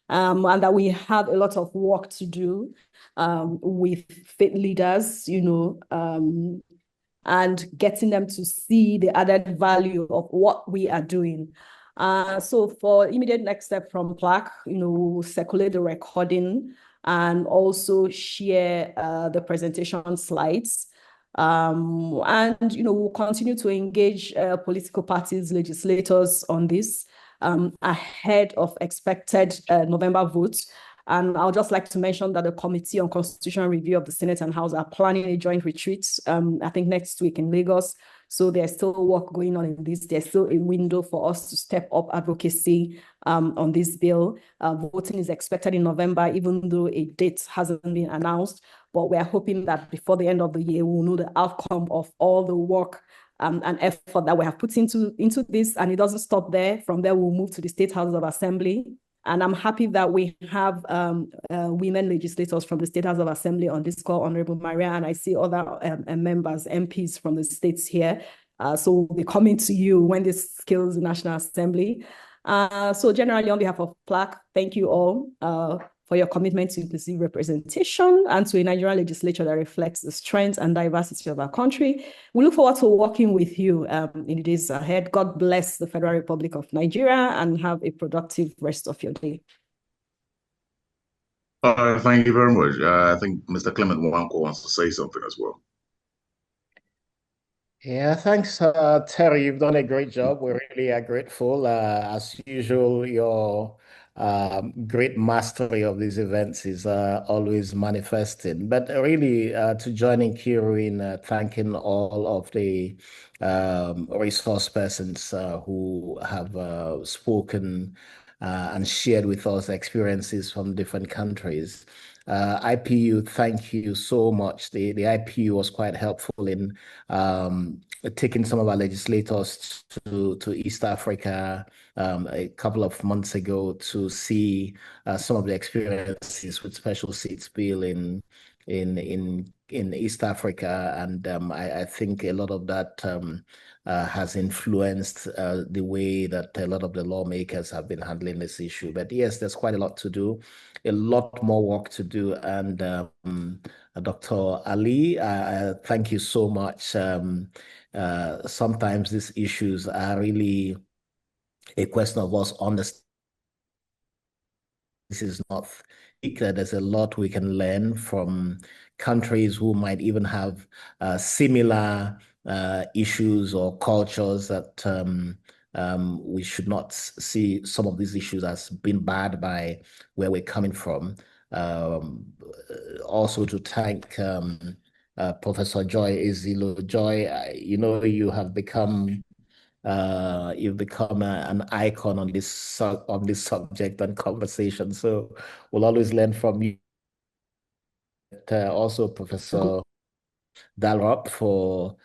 Speaker 1: And that we have a lot of work to do with faith leaders, and getting them to see the added value of what we are doing. So for immediate next step from PLAC, we'll circulate the recording and also share the presentation slides. And, we'll continue to engage political parties, legislators on this ahead of expected November votes. And I'll just like to mention that the Committee on Constitutional Review of the Senate and House are planning a joint retreat, I think next week in Lagos. So there's still work going on in this. There's still a window for us to step up advocacy on this bill. Voting is expected in November, even though a date hasn't been announced. But we're hoping that before the end of the year, we'll know the outcome of all the work and effort that we have put into this. And it doesn't stop there. From there, we'll move to the State House of Assembly. And I'm happy that we have women legislators from the State House of Assembly on this call, Honorable Maria, and I see other members, MPs from the states here. So we'll be coming to you when this scales the National Assembly. So generally, on behalf of PLAC, thank you all for your commitment to inclusive representation and to a Nigerian legislature that reflects the strength and diversity of our country. We look forward to working with you in the days ahead. God bless the Federal Republic of Nigeria and have a productive rest of your day.
Speaker 2: Thank you very much. I think Mr. Clement Nwankwo wants to say something as well.
Speaker 3: Yeah, thanks, Terry. You've done a great job. We really are grateful. As usual, your great mastery of these events is always manifesting. But really, to joining Kiru in thanking all of the resource persons who have spoken and shared with us experiences from different countries. IPU, thank you so much. The IPU was quite helpful in taking some of our legislators to East Africa a couple of months ago to see some of the experiences with special seats bill in East Africa, and I think a lot of that has influenced the way that a lot of the lawmakers have been handling this issue. But yes, there's quite a lot to do, a lot more work to do. And Dr. Ali, thank you so much. Sometimes these issues are really a question of us understanding. This is not there's a lot we can learn from countries who might even have similar issues or cultures that we should not see some of these issues as being bad by where we're coming from. Also to thank Professor Joy Ezeilo. Joy, you have become you've become an icon on this subject and conversation. So we'll always learn from you. Also, Professor Dahlerup, for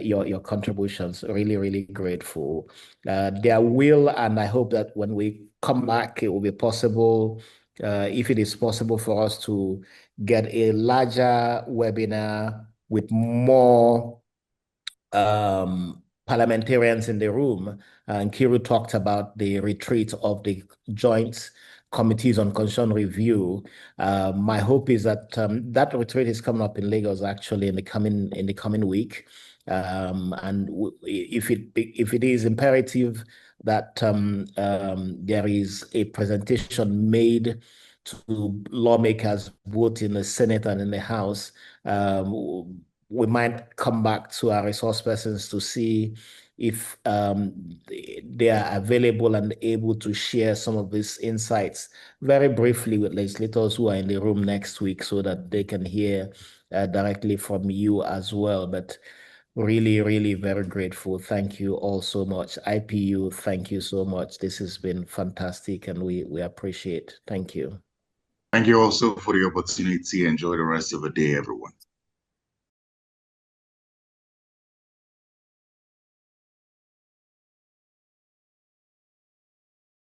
Speaker 3: your contributions. Really, really grateful. There will, and I hope that when we come back, it will be possible, if it is possible for us to get a larger webinar with more parliamentarians in the room. And Kiru talked about the retreat of the joint committees on constitutional review. My hope is that that retreat is coming up in Lagos actually in the coming week. And if it is imperative that there is a presentation made to lawmakers both in the Senate and in the House, we might come back to our resource persons to see if they are available and able to share some of these insights very briefly with legislators who are in the room next week so that they can hear directly from you as well. But Really, really very grateful. Thank you all so much. IPU, thank you so much. This has been fantastic and we appreciate. Thank you.
Speaker 2: Thank you also for the opportunity. Enjoy the rest of the day, everyone.